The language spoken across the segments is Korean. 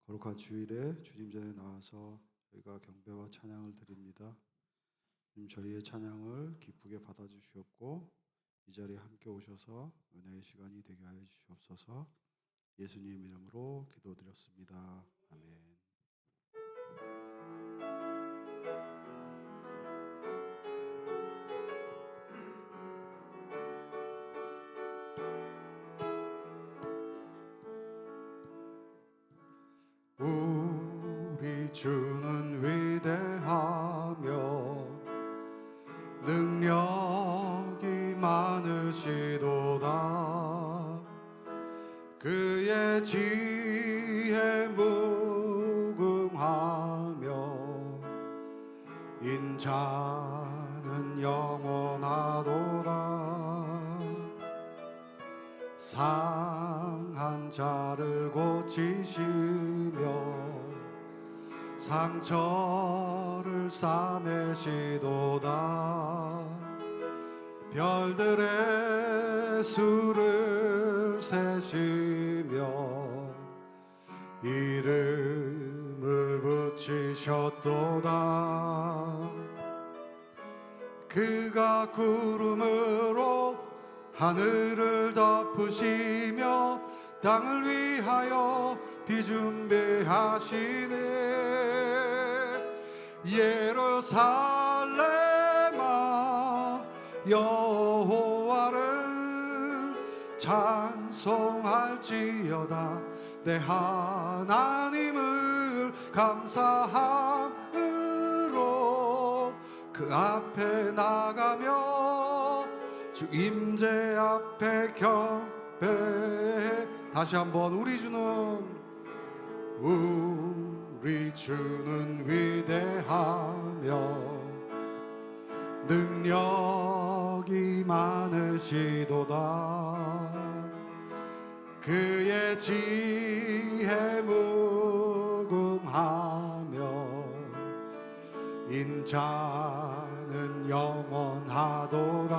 거룩한 주일에 주님 전에 나와서 저희가 경배와 찬양을 드립니다. 주님 저희의 찬양을 기쁘게 받아주시옵고 이 자리에 함께 오셔서 은혜의 시간이 되게 하여 주시옵소서. 예수님 이름으로 기도드렸습니다. 아멘. 우리 주는 위대하며 능력이 많으시도다. 그의 지혜 무궁하며 인자는 영원하도다. 상한 자를 고치시며 상처를 싸매시도다. 별들의 수를 세시며 이름을 붙이셨도다. 그가 구름으로 하늘을 덮으시며 땅을 위하여 비준비하시네. 예루살렘아 여호와를 찬송할지어다. 내 하나님을 감사함으로 그 앞에 나가며 주 임재 앞에 경배해. 다시 한번 우리 주는 위대하며 능력이 많으시도다. 그의 지혜 무궁하며 인자는 영원하도다.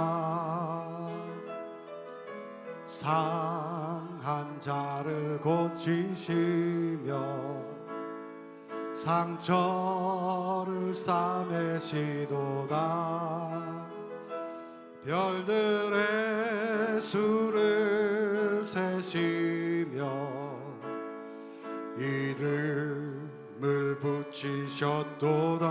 상한 자를 고치시며 상처를 싸매시도다. 별들의 수를 세시며 이름을 붙이셨도다.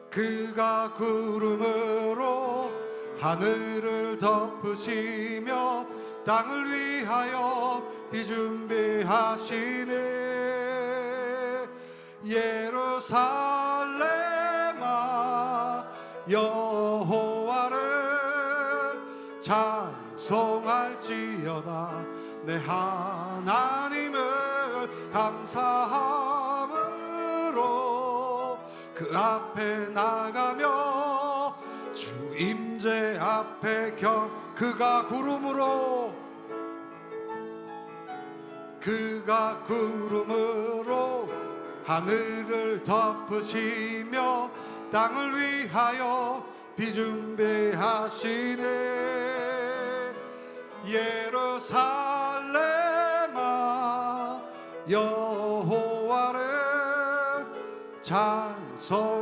그가 구름으로 하늘을 덮으시며 땅을 위하여 비준비하시네. 예루살렘아 여호와를 찬송할지어다. 내 하나님을 감사함으로 그 앞에 나가며 주 임재 앞에 그가 구름으로 하늘을 덮으시며 땅을 위하여 비준비하시네. 예루살렘아 여호와를 찬송할지어다.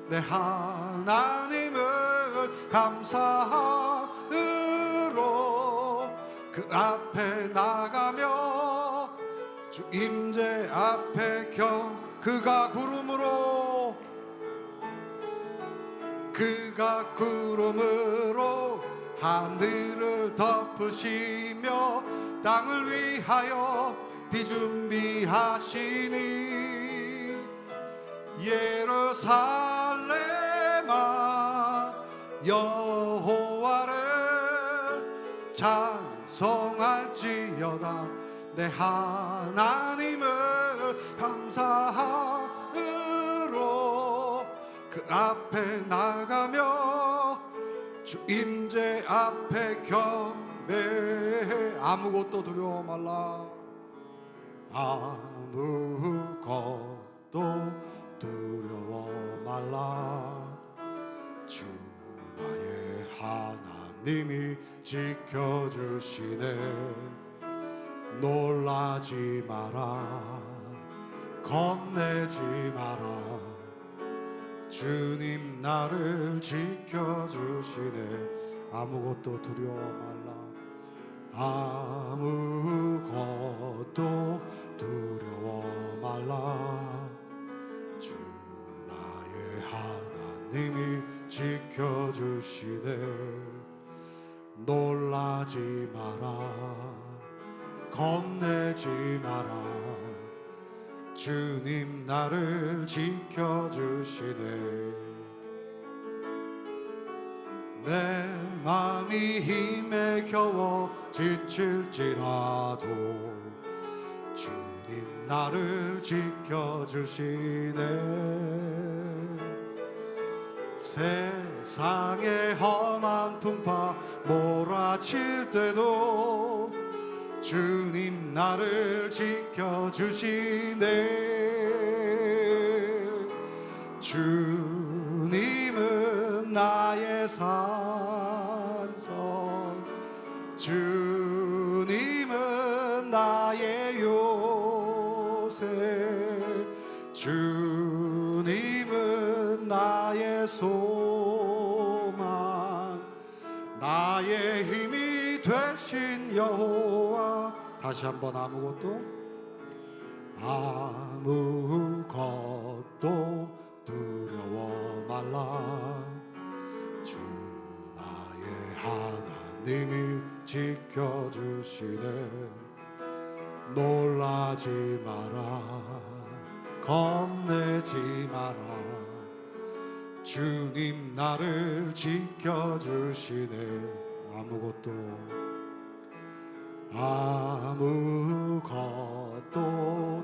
내 하나님을 감사함으로 그 앞에 나가며 주 임재 앞에 그가 구름으로 하늘을 덮으시며 땅을 위하여 비준비하시니. 예루살렘아 여호와를 찬송할지어다. 내 하나님을 감사함으로 그 앞에 나가며 주 임재 앞에 경배해. 아무것도 두려워 말라. 아무것도 두려워 말라. 주 나의 하나님이 지켜주시네. 놀라지 마라, 겁내지 마라. 주님 나를 지켜주시네. 아무것도 두려워 말라. 아무것도 두려워 말라. 주 나의 하나님이 지켜주시네. 놀라지 마라, 겁내지 마라. 주님 나를 지켜주시네. 내 맘이 힘에 겨워 지칠지라도 주님 나를 지켜주시네. 세상의 험한 풍파 몰아칠 때도 주님 나를 지켜주시네. 주님은 나의 산성, 주님은 나의 요새, 주님은 나의 소망, 나의 힘이 되신 여호와. 다시 한번 아무것도 두려워 말라. 주 나의 하나님이 지켜주시네. 놀라지 마라, 겁내지 마라. 주님 나를 지켜주시네. 아무것도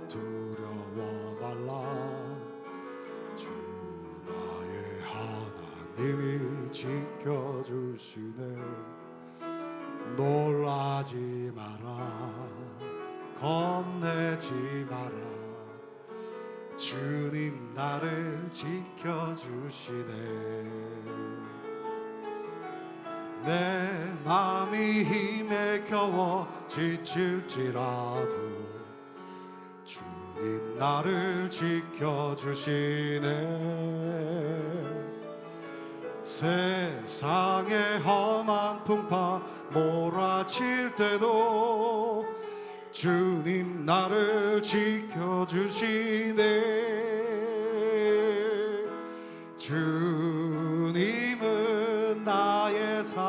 두려워 말라. 주 나의 하나님이 지켜주시네. 놀라지 마라, 겁내지 마라. 주님 나를 지켜주시네. 내 맘이 힘에 겨워 지칠지라도 주님 나를 지켜주시네. 세상의 험한 풍파 몰아칠 때도 주님 나를 지켜주시네. 주님은 나의 산성,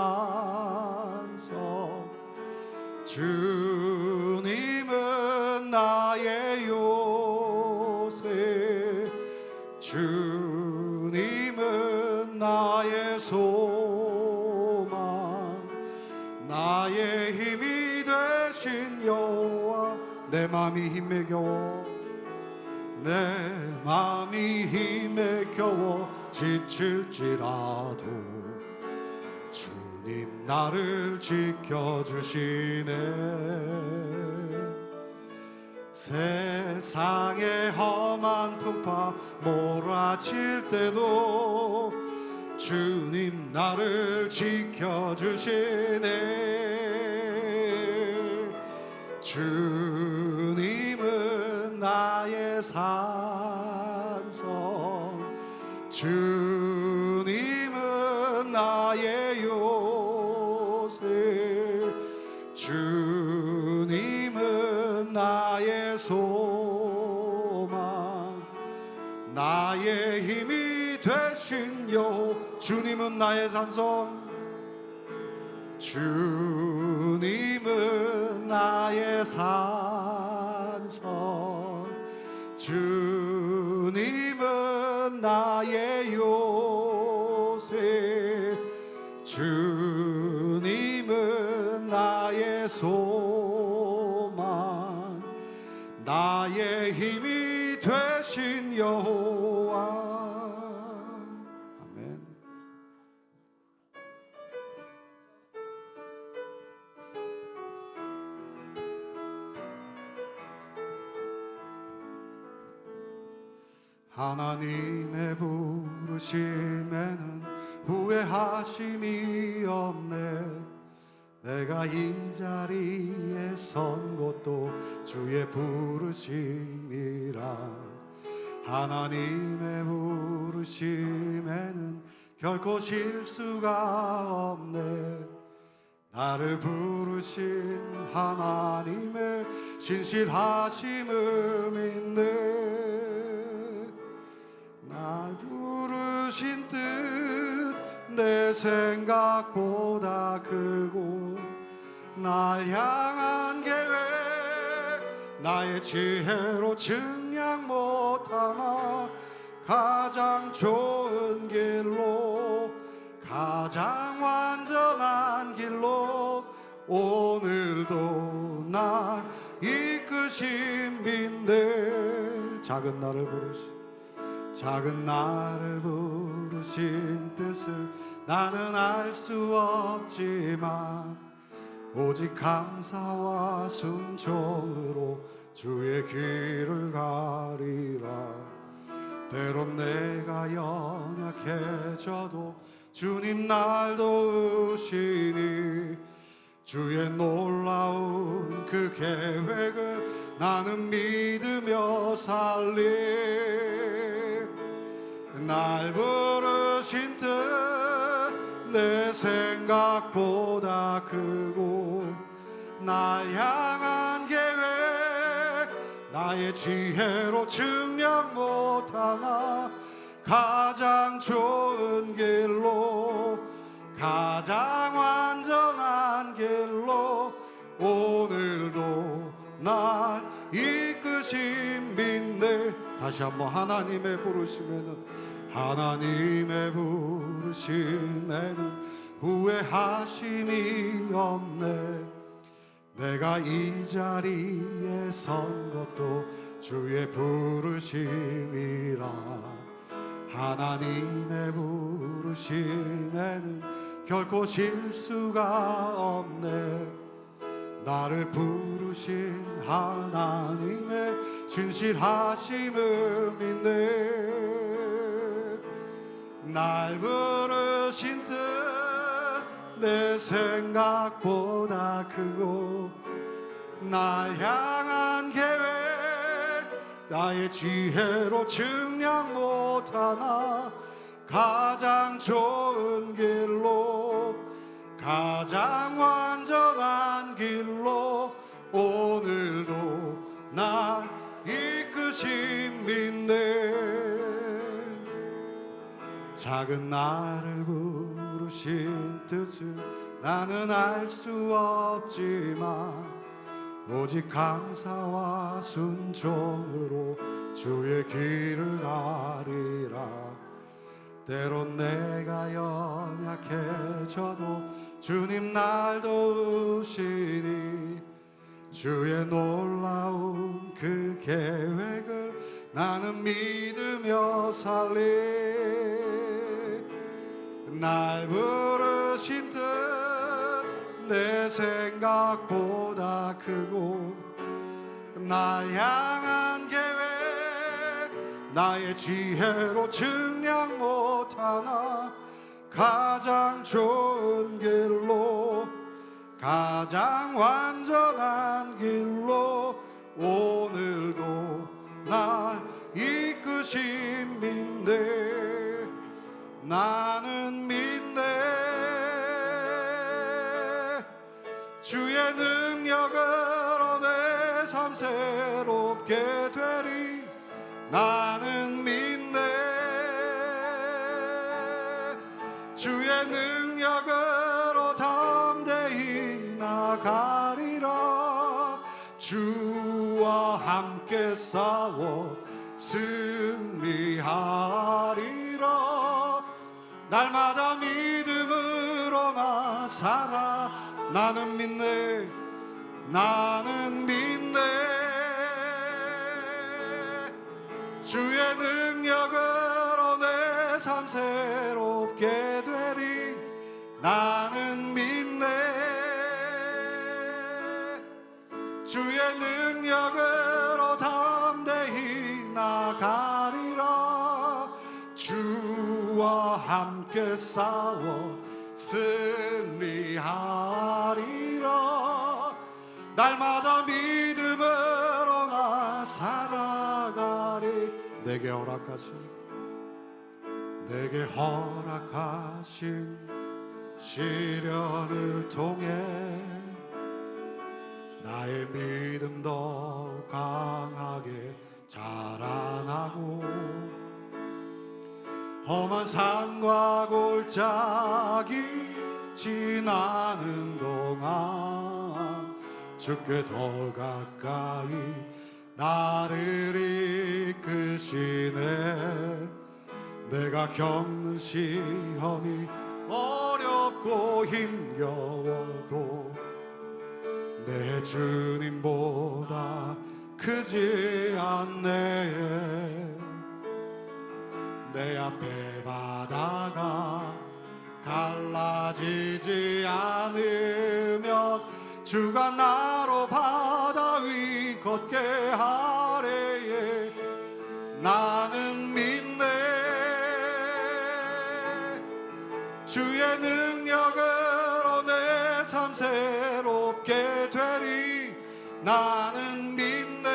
주님은 나의 요새, 주님은 나의 소망, 나의 힘이 되신 여호와. 내 맘이 힘에 겨워, 내 맘이 힘에 겨워 지칠지라도 주님 나를 지켜주시네. 세상의 험한 풍파 몰아칠 때도 주님 나를 지켜주시네. 주님은 나의 산성, 주님은 나의 요새, 주님은 나의 소망, 나의 힘이 되신 여호와. 주님은 나의 산성, 주님은 나의 산성, 주님은 나의 요새, 주님은 나의 소망, 나의 힘이 되신 여호와. 아멘. 하나님의 부르심에는 후회하심이 없네. 내가 이 자리에 선 것도 주의 부르심이라. 하나님의 부르심에는 결코 실수가 없네. 나를 부르신 하나님의 신실하심을 믿네. 날 부르신 뜻 내 생각보다 크고, 날 향한 계획 나의 지혜로 증량 못하나, 가장 좋은 길로 가장 완전한 길로 오늘도 날 이끄신 믿네. 작은 나를 부르신 뜻을 나는 알 수 없지만, 오직 감사와 순종으로 주의 길을 가리라. 때론 내가 연약해져도 주님 날 도우시니, 주의 놀라운 그 계획을 나는 믿으며 살리. 날 부르신 뜻 내 생각보다 크고, 날 향한 계획 나의 지혜로 증량 못하나, 가장 좋은 길로 가장 완전한 길로 오늘도 날 이끄신 믿네. 다시 한번 하나님의 부르심에는 후회하심이 없네. 내가 이 자리에 선 것도 주의 부르심이라. 하나님의 부르심에는 결코 실수가 없네. 나를 부르신 하나님의 신실하심을 믿네. 날 부르신 뜻 내 생각보다 크고, 날 향한 계획 나의 지혜로 증량 못하나, 가장 좋은 길로 가장 완전한 길로 오늘도 날 이끄신 믿네. 작은 나를 부르신 뜻을 나는 알 수 없지만, 오직 감사와 순종으로 주의 길을 가리라. 때론 내가 연약해져도 주님 날 도우시니, 주의 놀라운 그 계획을 나는 믿으며 살리. 날 부르신 뜻 내 생각보다 크고, 날 향한 계획 나의 지혜로 증량 못하나, 가장 좋은 길로 가장 완전한 길로 오늘도 날 이끄신 믿네. 나는 믿네. 주의 능력으로 내 삶 새롭게 되리. 나는 믿네. 주의 능력으로 담대히 나가리라. 주와 함께 싸워 승리하리라. 날마다 믿음으로 나 살아. 나는 믿네. 나는 믿네. 주의 능력으로 내 삶 새롭게 되리. 나는 믿네. 주의 능력으로 담대히 나가리라. 주와 함께 싸워 승리하리라. 날마다 믿음으로 나 살아가리. 내게 허락하신 시련을 통해 나의 믿음 더욱 강하게 자라나고, 험한 산과 골짜기 지나는 동안 주께 더 가까이 나를 이끄시네. 내가 겪는 시험이 어렵고 힘겨워도 내 주님보다 크지 않네. 내 앞에 바다가 갈라지지 않으면 주가 나로 바다 위 걷게 하래에 나는 믿네. 주의 능력으로 내 삶 새롭게 되리. 나는 믿네.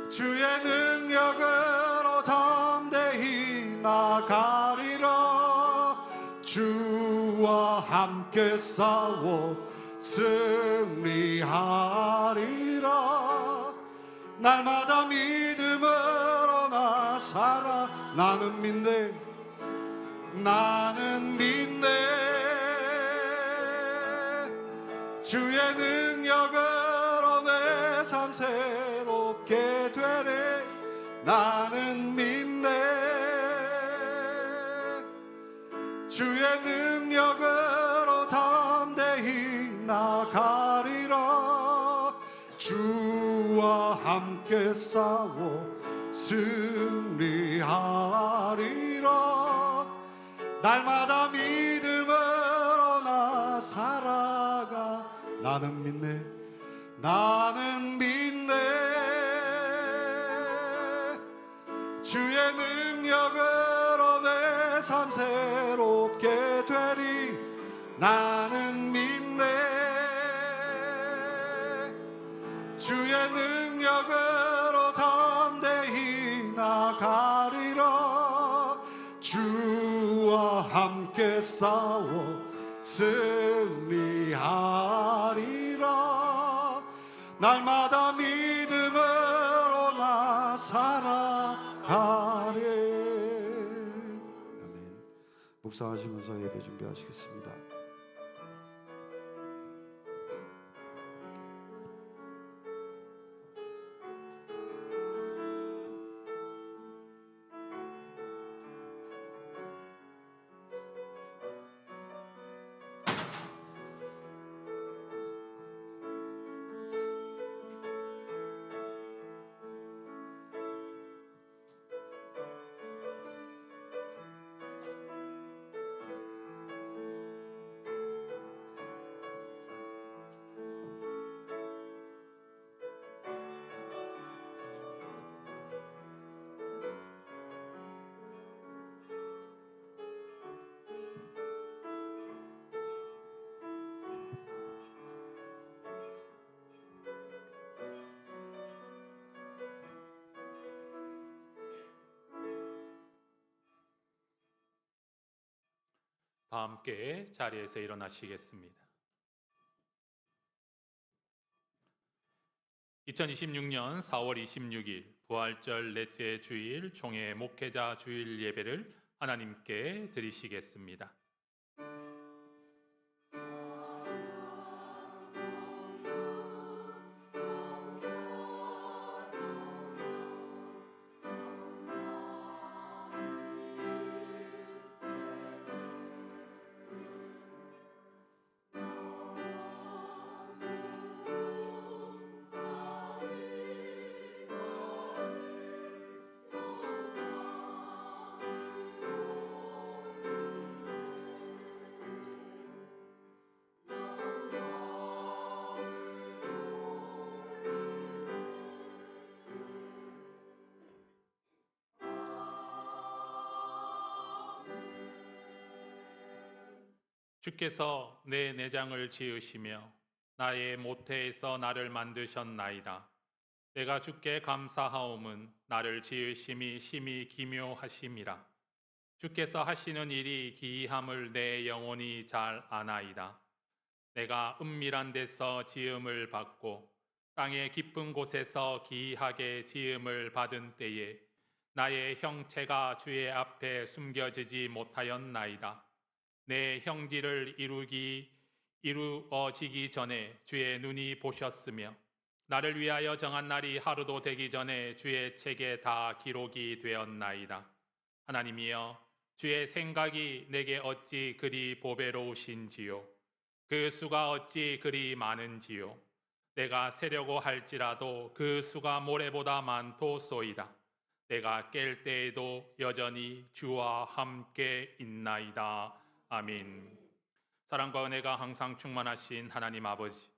주의 능력으로 담대히 나가리라. 주와 함께 싸워 승리하리라. 날마다 믿음으로 나 살아. 나는 믿네. 주의 능력으로 내 삶 새롭게 되네. 나는 믿네. 주의 능력으로 담대히 나가리라. 주와 함께 싸워 승리하리라. 날마다 믿음으로 나 살아가. 나는 믿네. 주의 능력으로 내 삶 새롭게 되리. 나는 믿네. 주의 능력으로 담대히 나가리라. 주와 함께 싸워 승리하리라. 날마다 믿음으로 나 살아가리. 아멘. 묵상하시면서 예배 준비하시겠습니다. 다 함께 자리에서 일어나시겠습니다. 2026년 4월 26일 부활절 넷째 주일 총회 목회자 주일 예배를 하나님께 드리시겠습니다. 주께서 내 내장을 지으시며 나의 모태에서 나를 만드셨나이다. 내가 주께 감사하옴은 나를 지으심이 심히 기묘하심이라. 주께서 하시는 일이 기이함을 내 영혼이 잘 아나이다. 내가 은밀한 데서 지음을 받고 땅의 깊은 곳에서 기이하게 지음을 받은 때에 나의 형체가 주의 앞에 숨겨지지 못하였나이다. 내 형기를 이루어지기 전에 주의 눈이 보셨으며 나를 위하여 정한 날이 하루도 되기 전에 주의 책에 다 기록이 되었나이다. 하나님이여, 주의 생각이 내게 어찌 그리 보배로우신지요. 그 수가 어찌 그리 많은지요. 내가 세려고 할지라도 그 수가 모래보다 많도소이다. 내가 깰 때에도 여전히 주와 함께 있나이다. 아멘. 사랑과 은혜가 항상 충만하신 하나님 아버지,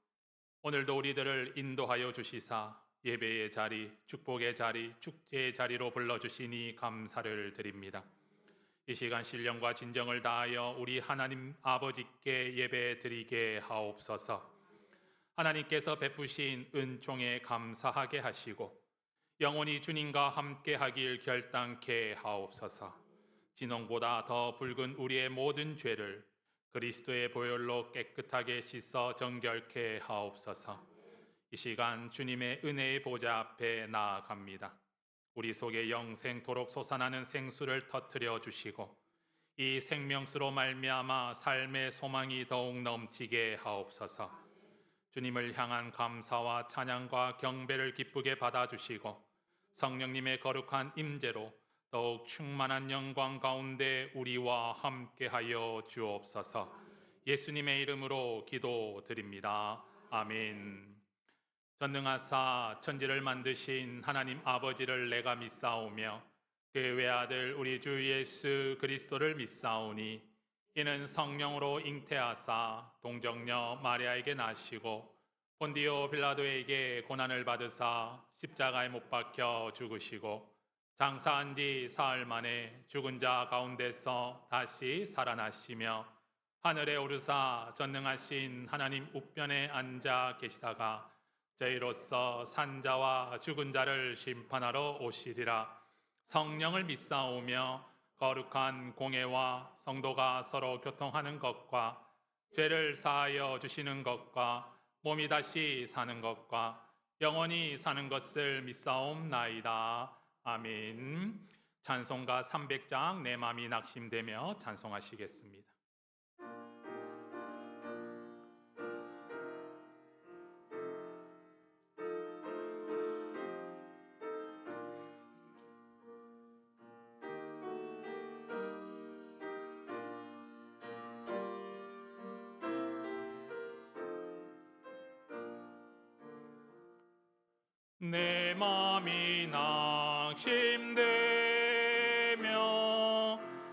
오늘도 우리들을 인도하여 주시사 예배의 자리, 축복의 자리, 축제의 자리로 불러주시니 감사를 드립니다. 이 시간 신령과 진정을 다하여 우리 하나님 아버지께 예배 드리게 하옵소서. 하나님께서 베푸신 은총에 감사하게 하시고 영원히 주님과 함께 하길 결단케 하옵소서. 진홍보다 더 붉은 우리의 모든 죄를 그리스도의 보혈로 깨끗하게 씻어 정결케 하옵소서. 이 시간 주님의 은혜의 보좌 앞에 나아갑니다. 우리 속에 영생토록 솟아나는 생수를 터뜨려 주시고 이 생명수로 말미암아 삶의 소망이 더욱 넘치게 하옵소서. 주님을 향한 감사와 찬양과 경배를 기쁘게 받아주시고 성령님의 거룩한 임재로 더욱 충만한 영광 가운데 우리와 함께하여 주옵소서. 예수님의 이름으로 기도드립니다. 아멘. 전능하사 천지를 만드신 하나님 아버지를 내가 믿사오며 그 외아들 우리 주 예수 그리스도를 믿사오니 이는 성령으로 잉태하사 동정녀 마리아에게 나시고 본디오 빌라도에게 고난을 받으사 십자가에 못 박혀 죽으시고 장사한 지 사흘 만에 죽은 자 가운데서 다시 살아나시며 하늘에 오르사 전능하신 하나님 우편에 앉아 계시다가 저희로서 산자와 죽은 자를 심판하러 오시리라. 성령을 믿사오며 거룩한 공예와 성도가 서로 교통하는 것과 죄를 사하여 주시는 것과 몸이 다시 사는 것과 영원히 사는 것을 믿사옵나이다. 아멘. 찬송가 300장 내 맘이 낙심되며 찬송하시겠습니다. 내 맘이 낙심되며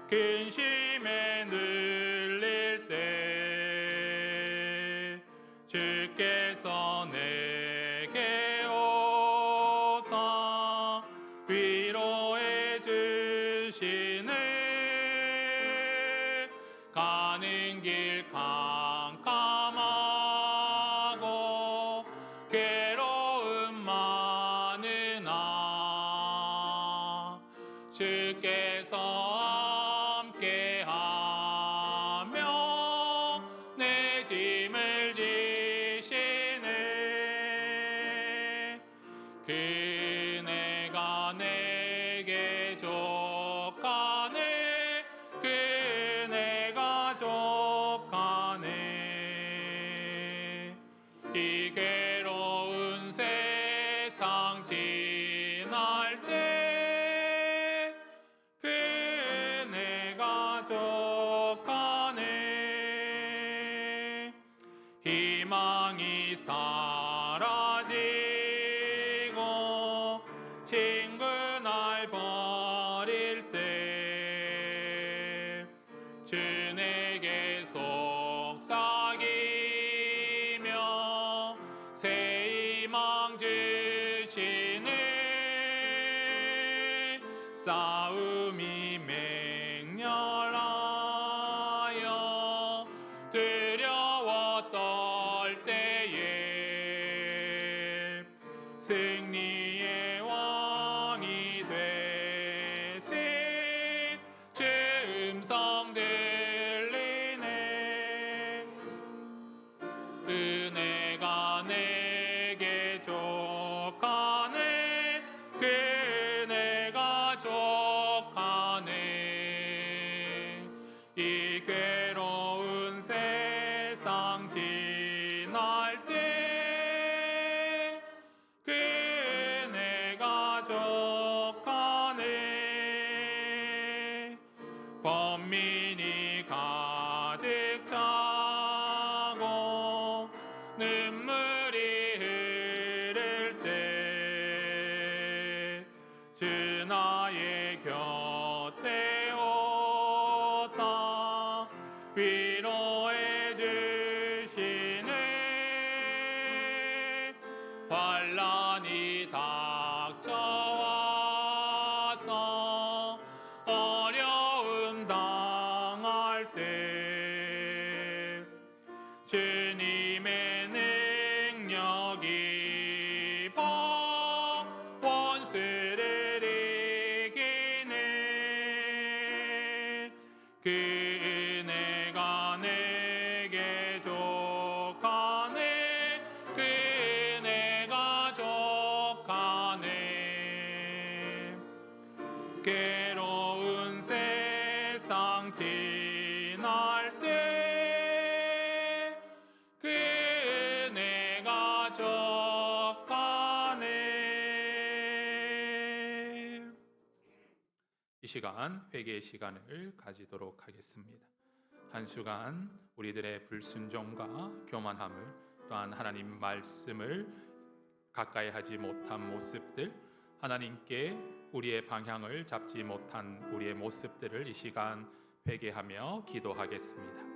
근심에 눌릴 때 주께서 내게 오사 위로해 주시네. 가는 길 캄캄하고 괴로움 많으나 주께서 함께하며 내 짐을 지시네. 그네가 내게 족하네. 그네가 족하네. 이 괴로운 세상 지날 때 그네가 족하네. 희망이 사라지고 친구 날 버릴 때 주 내게 속삭이며 새 희망 주시네. 싸움이 맹렬하여 승리의 왕이 되신 주 음성 들리네. 은혜가 내게 족하네. 그네가 족하네. 이 괴로운 세상 지날 때 그네가 족하네. 번민이 가득 차고 눈물이 흐를 때 주 나의 곁에 오사 위로해 주시네. 환난이 닥쳐와서 어려움 당할 때 주님의 능력이 버 원수를 이기네. 그 은혜가 내게 족하네. 그 은혜가 족하네. 괴로운 세상 지날 때 그 은혜가 족하네. 이 시간 회개의 시간을 가지도록 하겠습니다. 한 주간 우리들의 불순종과 교만함을, 또한 하나님 말씀을 가까이 하지 못한 모습들, 하나님께 우리의 방향을 잡지 못한 우리의 모습들을 이 시간 회개하며 기도하겠습니다.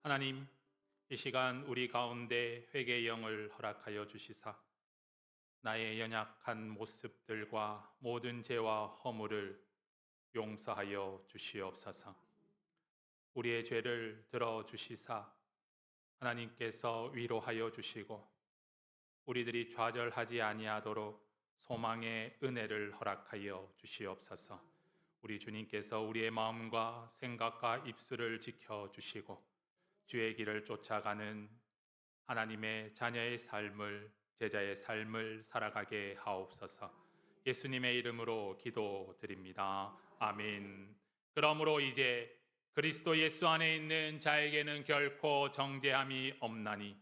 하나님, 이 시간 우리 가운데 회개의 영을 허락하여 주시사 나의 연약한 모습들과 모든 죄와 허물을 용서하여 주시옵소서. 우리의 죄를 들어주시사 하나님께서 위로하여 주시고 우리들이 좌절하지 아니하도록 소망의 은혜를 허락하여 주시옵소서. 우리 주님께서 우리의 마음과 생각과 입술을 지켜주시고 주의 길을 쫓아가는 하나님의 자녀의 삶을, 제자의 삶을 살아가게 하옵소서. 예수님의 이름으로 기도드립니다. 아멘. 그러므로 이제 그리스도 예수 안에 있는 자에게는 결코 정죄함이 없나니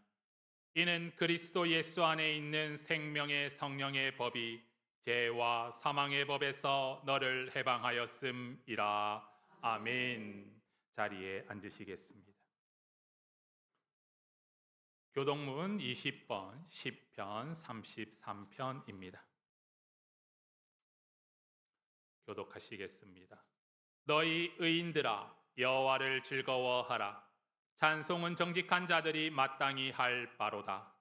이는 그리스도 예수 안에 있는 생명의 성령의 법이 죄와 사망의 법에서 너를 해방하였음이라. 아멘. 자리에 앉으시겠습니다. 교동문 20번 10편 33편입니다. 교독하시겠습니다. 너희 의인들아 여호와를 즐거워하라. 찬송은 정직한 자들이 마땅히 할 바로다.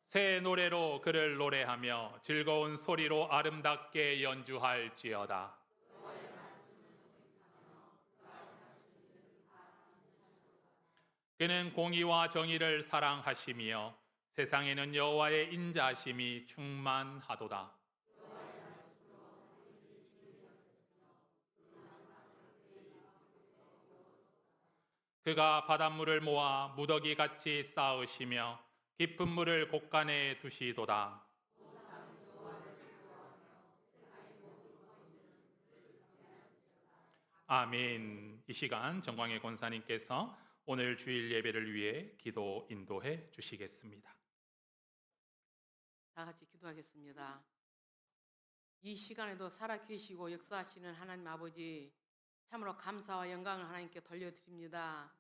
새 노래로 그를 노래하며 즐거운 소리로 아름답게 연주할지어다. 그는 공의와 정의를 사랑하시며 세상에는 여호와의 인자하심이 충만하도다. 그가 바닷물을 모아 무더기같이 쌓으시며 깊은 물을 곳간에 두시도다. 아멘. 이 시간 정광의 권사님께서 오늘 주일 예배를 위해 기도 인도해 주시겠습니다. 다 같이 기도하겠습니다. 이 시간에도 살아 계시고 역사하시는 하나님 아버지, 참으로 감사와 영광을 하나님께 돌려드립니다.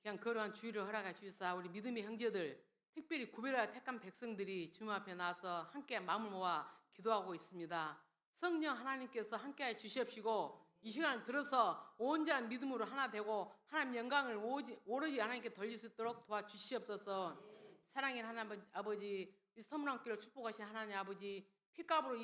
그냥 그러한 주의를 허락해 주시사 우리 믿음의 형제들, 특별히 구별하여 택한 백성들이 주님 앞에 나와서 함께 마음을 모아 기도하고 있습니다. 성령 하나님께서 함께해 주시옵시고 이 시간을 들어서 온전한 믿음으로 하나 되고 하나님 영광을 오로지 하나님께 돌릴 수 있도록 도와주시옵소서. 사랑하는 하나님 아버지, 이 선물함교를 축복하신 하나님 아버지, 피값으로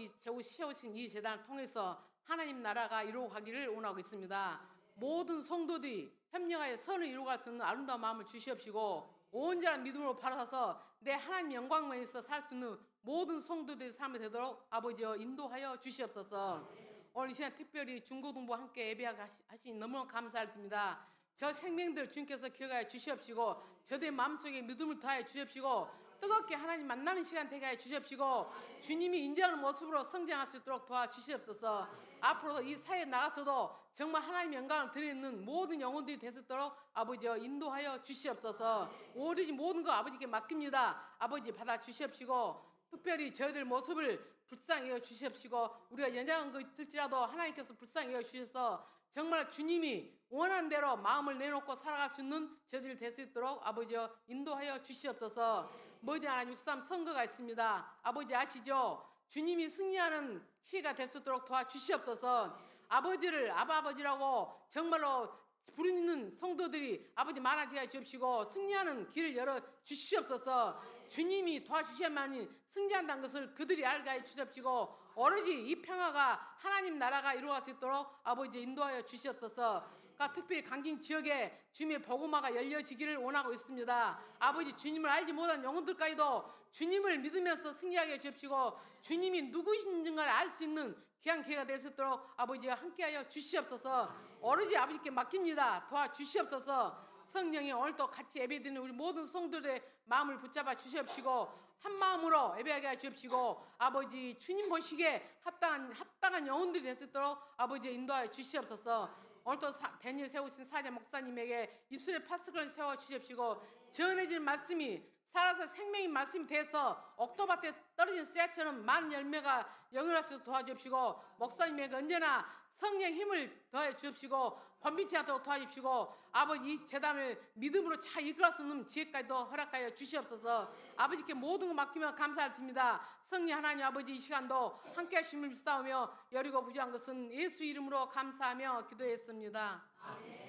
세우신 이 재단을 통해서 하나님 나라가 이루어가기를 원하고 있습니다. 모든 성도들이 협력하여 선을 이루어갈 수 있는 아름다운 마음을 주시옵시고 온전한 믿음으로 바라서 내 하나님 영광만 있어 살 수 있는 모든 성도들의 삶이 되도록 아버지여 인도하여 주시옵소서. 오늘 이 시간 특별히 중고등부 함께 예배하시니 너무나 감사드립니다. 저 생명들 주님께서 기억하여 주시옵시고 저들의 마음속에 믿음을 더하여 주시옵시고 뜨겁게 하나님 만나는 시간 되게 하여 주시옵시고 주님이 인정하는 모습으로 성장할 수 있도록 도와주시옵소서. 앞으로도 이 사회에 나가서도 정말 하나님 영광을 드리는 모든 영혼들이 될 수 있도록 아버지여 인도하여 주시옵소서. 오로지 모든 거 아버지께 맡깁니다. 아버지 받아 주시옵시고 특별히 저희들 모습을 불쌍히 여겨 주시옵시고 우리가 연약한 거 있을지라도 하나님께서 불쌍히 여겨 주셔서 정말 주님이 원하는 대로 마음을 내놓고 살아갈 수 있는 저희들이 될 수 있도록 아버지여 인도하여 주시옵소서. 머지않아 6.3 선거가 있습니다. 아버지 아시죠? 주님이 승리하는 시기가 될 수 있도록 도와주시옵소서. 아버지를 아버지라고 정말로 부르는 성도들이 아버지 많아지게 주옵시고 승리하는 길을 열어 주시옵소서. 주님이 도와주셔야만이 승리한다는 것을 그들이 알게 해 주시옵시고 오로지 이 평화가 하나님 나라가 이루어갈 수 있도록 아버지 인도하여 주시옵소서. 특별히 강진 지역에 주님의 복음화가 열려지기를 원하고 있습니다. 아버지 주님을 알지 못한 영혼들까지도 주님을 믿으면서 승리하게 해 주옵시고 주님이 누구신지를 알 수 있는 귀한 기회가 될 수 있도록 아버지와 함께하여 주시옵소서. 오로지 아버지께 맡깁니다. 도와주시옵소서. 성령이 오늘도 같이 예배드리는 우리 모든 성도들의 마음을 붙잡아 주시옵시고 한 마음으로 예배하게 해 주옵시고 아버지 주님 보시기에 합당한 영혼들이 될 수 있도록 아버지 인도하여 주시옵소서. 오늘도 대니엘 세우신 사제 목사님에게 입술에 파스크를 세워 주십시고 전해질 말씀이 살아서 생명의 말씀이 돼서 옥토밭에 떨어진 씨앗처럼 많은 열매가 영원할 수 도와주십시고 목사님에게 언제나 성령 힘을 더해 주십시고 번비치 않도록 도와주십시고 아버지 이 재단을 믿음으로 잘 이끌어 수 있는 지혜까지도 허락하여 주시옵소서. 아버지께 모든 거 맡기며 감사드립니다. 성령 하나님 아버지 이 시간도 함께 하심을 믿사오며 여리고 부족한 것은 예수 이름으로 감사하며 기도했습니다. 아멘.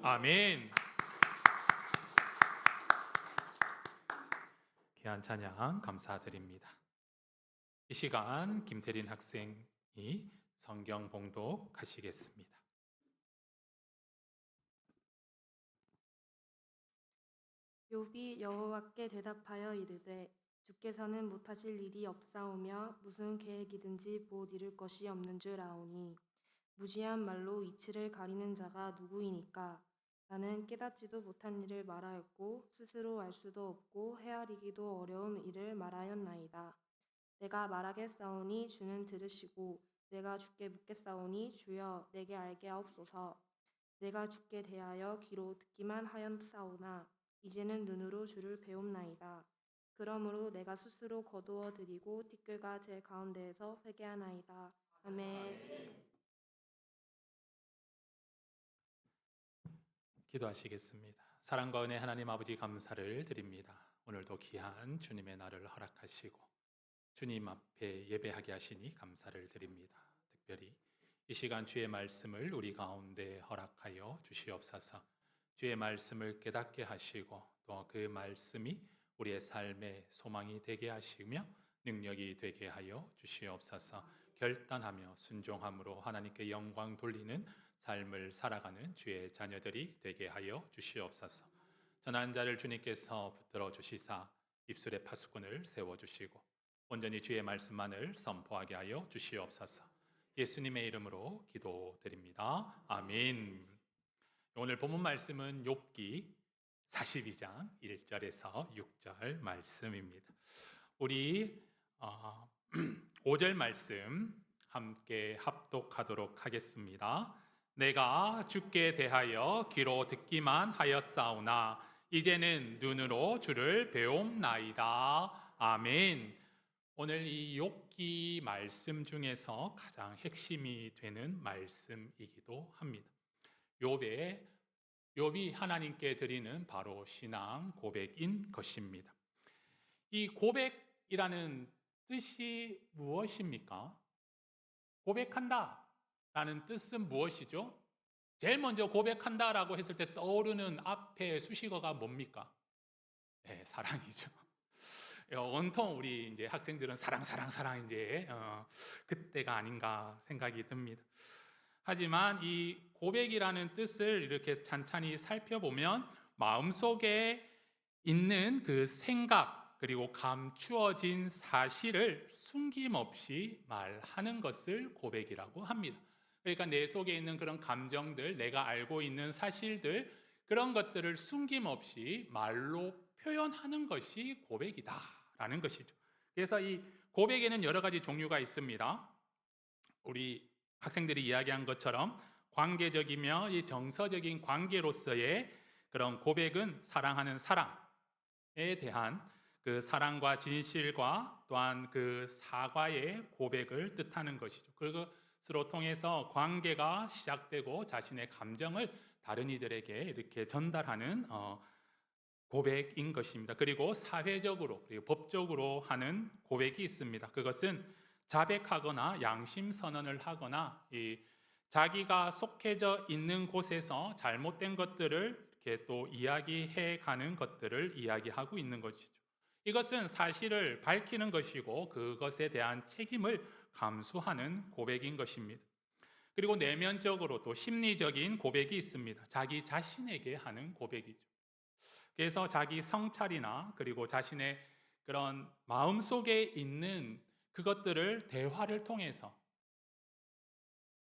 아멘. 귀한 찬양 감사드립니다. 이 시간 김태린 학생이 성경 봉독하시겠습니다. 욥이 여호와께 대답하여 이르되 주께서는 못하실 일이 없사오며 무슨 계획이든지 못 이룰 것이 없는 줄 아오니 무지한 말로 이치를 가리는 자가 누구이니까. 나는 깨닫지도 못한 일을 말하였고 스스로 알 수도 없고 헤아리기도 어려운 일을 말하였나이다. 내가 말하겠사오니 주는 들으시고 내가 주께 묻겠사오니 주여 내게 알게 하옵소서. 내가 주께 대하여 귀로 듣기만 하였사오나 이제는 눈으로 주를 배움나이다. 그러므로 내가 스스로 거두어 드리고 티끌과 제 가운데에서 회개하나이다. 아멘. 기도하시겠습니다. 사랑과 은혜 하나님 아버지 감사를 드립니다. 오늘도 귀한 주님의 날을 허락하시고 주님 앞에 예배하게 하시니 감사를 드립니다. 특별히 이 시간 주의 말씀을 우리 가운데 허락하여 주시옵소서. 주의 말씀을 깨닫게 하시고 또 그 말씀이 우리의 삶의 소망이 되게 하시며 능력이 되게 하여 주시옵소서. 결단하며 순종함으로 하나님께 영광 돌리는 삶을 살아가는 주의 자녀들이 되게 하여 주시옵소서. 전한 자를 주님께서 붙들어 주시사 입술의 파수꾼을 세워주시고 온전히 주의 말씀만을 선포하게 하여 주시옵소서. 예수님의 이름으로 기도드립니다. 아멘. 오늘 본문 말씀은 욥기 42장 1절에서 6절 말씀입니다. 우리 5절 말씀 함께 합독하도록 하겠습니다. 내가 주께 대하여 귀로 듣기만 하였사오나 이제는 눈으로 주를 배움나이다. 아멘. 오늘 이 욥기 말씀 중에서 가장 핵심이 되는 말씀이기도 합니다. 욥이 하나님께 드리는 바로 신앙 고백인 것입니다. 이 고백이라는 뜻이 무엇입니까? 고백한다 라는 뜻은 무엇이죠? 제일 먼저 고백한다라고 했을 때 떠오르는 앞에 수식어가 뭡니까? 네, 사랑이죠. 온통 우리 이제 학생들은 사랑 이제 그때가 아닌가 생각이 듭니다. 하지만 이 고백이라는 뜻을 이렇게 찬찬히 살펴보면 마음속에 있는 그 생각 그리고 감추어진 사실을 숨김없이 말하는 것을 고백이라고 합니다. 그러니까 내 속에 있는 그런 감정들, 내가 알고 있는 사실들, 그런 것들을 숨김없이 말로 표현하는 것이 고백이다라는 것이죠. 그래서 이 고백에는 여러 가지 종류가 있습니다. 우리 학생들이 이야기한 것처럼 관계적이며 이 정서적인 관계로서의 그런 고백은 사랑하는 사람에 대한 그 사랑과 진실과 또한 그 사과의 고백을 뜻하는 것이죠. 그것으로 통해서 관계가 시작되고 자신의 감정을 다른 이들에게 이렇게 전달하는 고백인 것입니다. 그리고 사회적으로 그리고 법적으로 하는 고백이 있습니다. 그것은 자백하거나 양심 선언을 하거나 자기가 속해져 있는 곳에서 잘못된 것들을 이렇게 또 이야기해 가는 것들을 이야기하고 있는 것이죠. 이것은 사실을 밝히는 것이고 그것에 대한 책임을 감수하는 고백인 것입니다. 그리고 내면적으로 또 심리적인 고백이 있습니다. 자기 자신에게 하는 고백이죠. 그래서 자기 성찰이나 그리고 자신의 그런 마음속에 있는 그것들을 대화를 통해서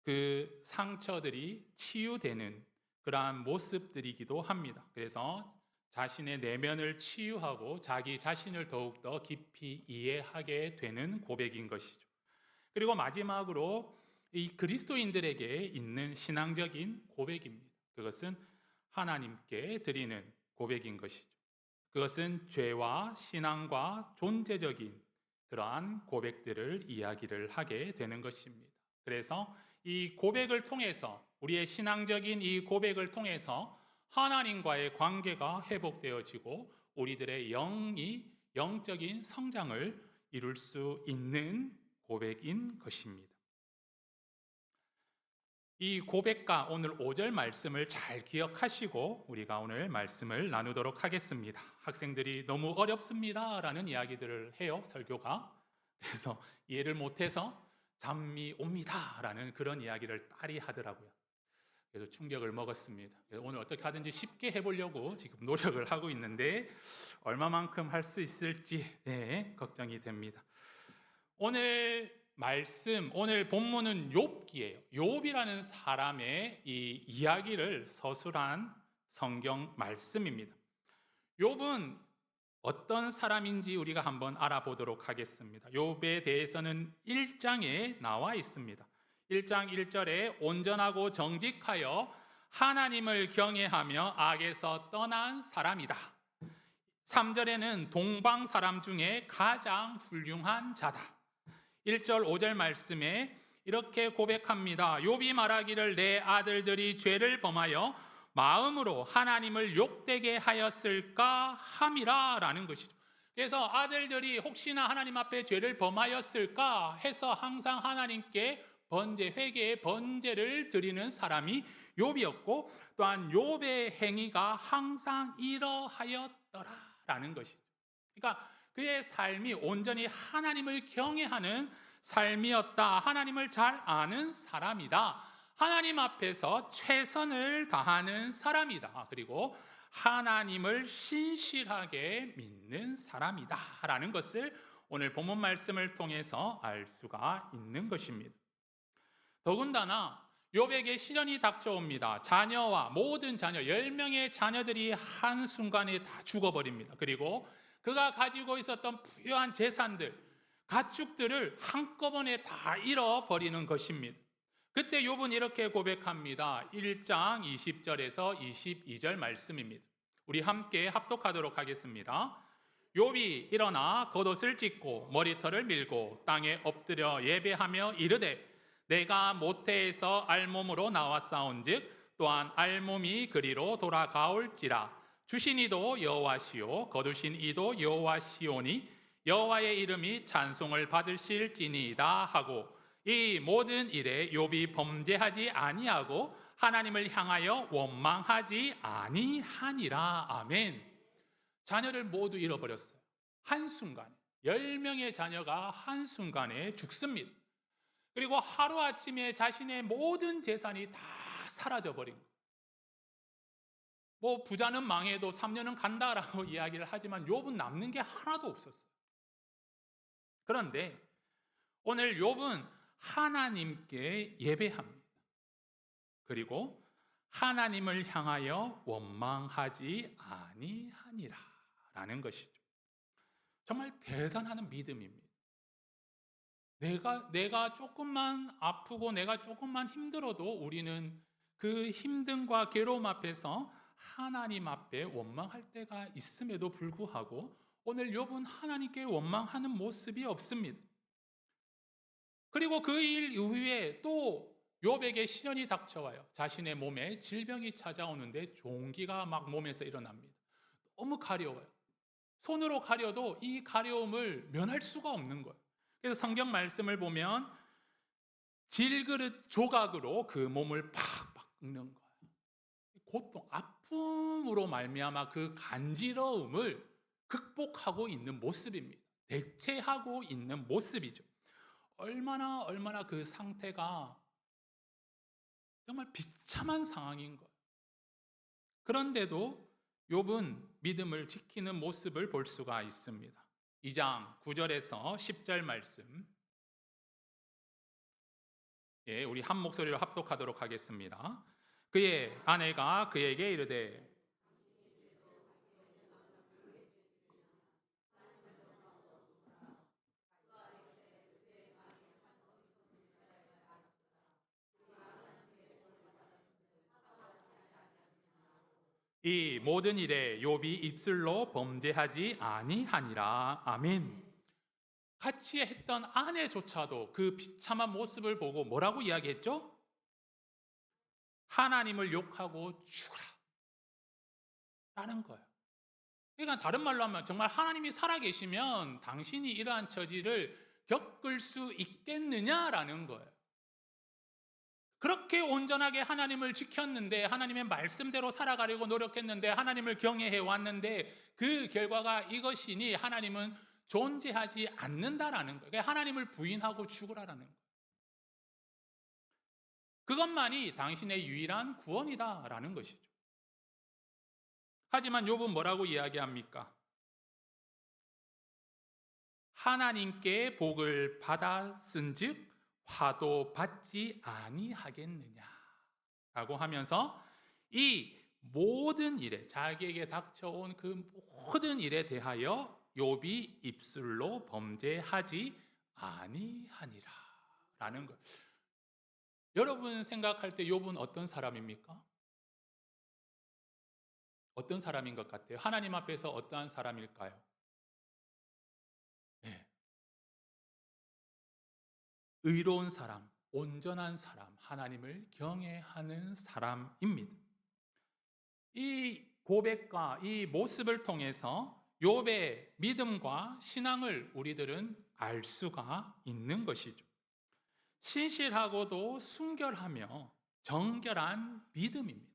그 상처들이 치유되는 그러한 모습들이기도 합니다. 그래서 자신의 내면을 치유하고 자기 자신을 더욱더 깊이 이해하게 되는 고백인 것이죠. 그리고 마지막으로 이 그리스도인들에게 있는 신앙적인 고백입니다. 그것은 하나님께 드리는 고백인 것이죠. 그것은 죄와 신앙과 존재적인 그러한 고백들을 이야기를 하게 되는 것입니다. 그래서 이 고백을 통해서 우리의 신앙적인 이 고백을 통해서 하나님과의 관계가 회복되어지고 우리들의 영적인 성장을 이룰 수 있는 고백인 것입니다. 이 고백과 오늘 5절 말씀을 잘 기억하시고 우리가 오늘 말씀을 나누도록 하겠습니다. 학생들이 너무 어렵습니다라는 이야기들을 해요, 설교가. 그래서 이해를 못해서 잠이 옵니다라는 그런 이야기를 딸이 하더라고요. 그래서 충격을 먹었습니다. 그래서 오늘 어떻게 하든지 쉽게 해보려고 지금 노력을 하고 있는데 얼마만큼 할 수 있을지 걱정이 됩니다. 오늘 말씀, 오늘 본문은 욥기예요. 욥이라는 사람의 이 이야기를 서술한 성경 말씀입니다. 욥은 어떤 사람인지 우리가 한번 알아보도록 하겠습니다. 욥에 대해서는 1장에 나와 있습니다. 1장 1절에 온전하고 정직하여 하나님을 경외하며 악에서 떠난 사람이다. 3절에는 동방 사람 중에 가장 훌륭한 자다. 1절 5절 말씀에 이렇게 고백합니다. 욥이 말하기를 내 아들들이 죄를 범하여 마음으로 하나님을 욕되게 하였을까 함이라 라는 것이죠. 그래서 아들들이 혹시나 하나님 앞에 죄를 범하였을까 해서 항상 하나님께 회개의 번제를 드리는 사람이 욥이었고, 또한 욥의 행위가 항상 이러하였더라라는 것이죠. 그러니까 그의 삶이 온전히 하나님을 경외하는 삶이었다. 하나님을 잘 아는 사람이다. 하나님 앞에서 최선을 다하는 사람이다. 그리고 하나님을 신실하게 믿는 사람이다 라는 것을 오늘 본문 말씀을 통해서 알 수가 있는 것입니다. 더군다나 욥에게 시련이 닥쳐옵니다. 자녀와 모든 자녀 10명의 자녀들이 한순간에 다 죽어버립니다. 그리고 그가 가지고 있었던 부유한 재산들, 가축들을 한꺼번에 다 잃어버리는 것입니다. 그때 욥은 이렇게 고백합니다. 1장 20절에서 22절 말씀입니다. 우리 함께 합독하도록 하겠습니다. 욥이 일어나 겉옷을 찢고 머리털을 밀고 땅에 엎드려 예배하며 이르되 내가 모태에서 알몸으로 나왔사온즉 또한 알몸이 그리로 돌아가올지라. 주신 이도 여호와시오 거두신 이도 여호와시오니 여호와의 이름이 찬송을 받으실지니이다 하고 이 모든 일에 욥이 범죄하지 아니하고 하나님을 향하여 원망하지 아니하니라. 아멘. 자녀를 모두 잃어버렸어요. 한순간에 10명의 자녀가 한순간에 죽습니다. 그리고 하루아침에 자신의 모든 재산이 다 사라져버린 거예요. 뭐 부자는 망해도 3년은 간다라고 이야기를 하지만 욥은 남는 게 하나도 없었어요. 그런데 오늘 욥은 하나님께 예배합니다. 그리고 하나님을 향하여 원망하지 아니하니라 라는 것이죠. 정말 대단한 믿음입니다. 내가 조금만 아프고 내가 조금만 힘들어도 우리는 그 힘듦과 괴로움 앞에서 하나님 앞에 원망할 때가 있음에도 불구하고 오늘 욥은 하나님께 원망하는 모습이 없습니다. 그리고 그 일 이후에 또 욥에게 시련이 닥쳐와요. 자신의 몸에 질병이 찾아오는데 종기가 막 몸에서 일어납니다. 너무 가려워요. 손으로 가려도 이 가려움을 면할 수가 없는 거예요. 그래서 성경 말씀을 보면 질그릇 조각으로 그 몸을 팍팍 긁는 거예요. 고통, 아픔으로 말미암아 그 간지러움을 극복하고 있는 모습입니다. 대체하고 있는 모습이죠. 얼마나 그 상태가 정말 비참한 상황인 거예요. 그런데도 욥은 믿음을 지키는 모습을 볼 수가 있습니다. 2장 9절에서 10절 말씀, 우리 한 목소리로 합독하도록 하겠습니다. 그의 아내가 그에게 이르되 이 모든 일에 욥이 입술로 범죄하지 아니하니라. 아멘. 같이 했던 아내조차도 그 비참한 모습을 보고 뭐라고 이야기했죠? 하나님을 욕하고 죽으라 라는 거예요. 그러니까 다른 말로 하면 정말 하나님이 살아계시면 당신이 이러한 처지를 겪을 수 있겠느냐라는 거예요. 그렇게 온전하게 하나님을 지켰는데, 하나님의 말씀대로 살아가려고 노력했는데, 하나님을 경외해 왔는데 그 결과가 이것이니 하나님은 존재하지 않는다라는 거예요. 그러니까 하나님을 부인하고 죽으라라는 거예요. 그것만이 당신의 유일한 구원이다라는 것이죠. 하지만 욥은 뭐라고 이야기합니까? 하나님께 복을 받았은즉 화도 받지 아니하겠느냐라고 하면서 이 모든 일에, 자기에게 닥쳐온 그 모든 일에 대하여 욥이 입술로 범죄하지 아니하니라라는 것. 여러분 생각할 때 욥은 어떤 사람입니까? 어떤 사람인 것 같아요? 하나님 앞에서 어떠한 사람일까요? 네. 의로운 사람, 온전한 사람, 하나님을 경외하는 사람입니다. 이 고백과 이 모습을 통해서 욥의 믿음과 신앙을 우리들은 알 수가 있는 것이죠. 신실하고도 순결하며 정결한 믿음입니다.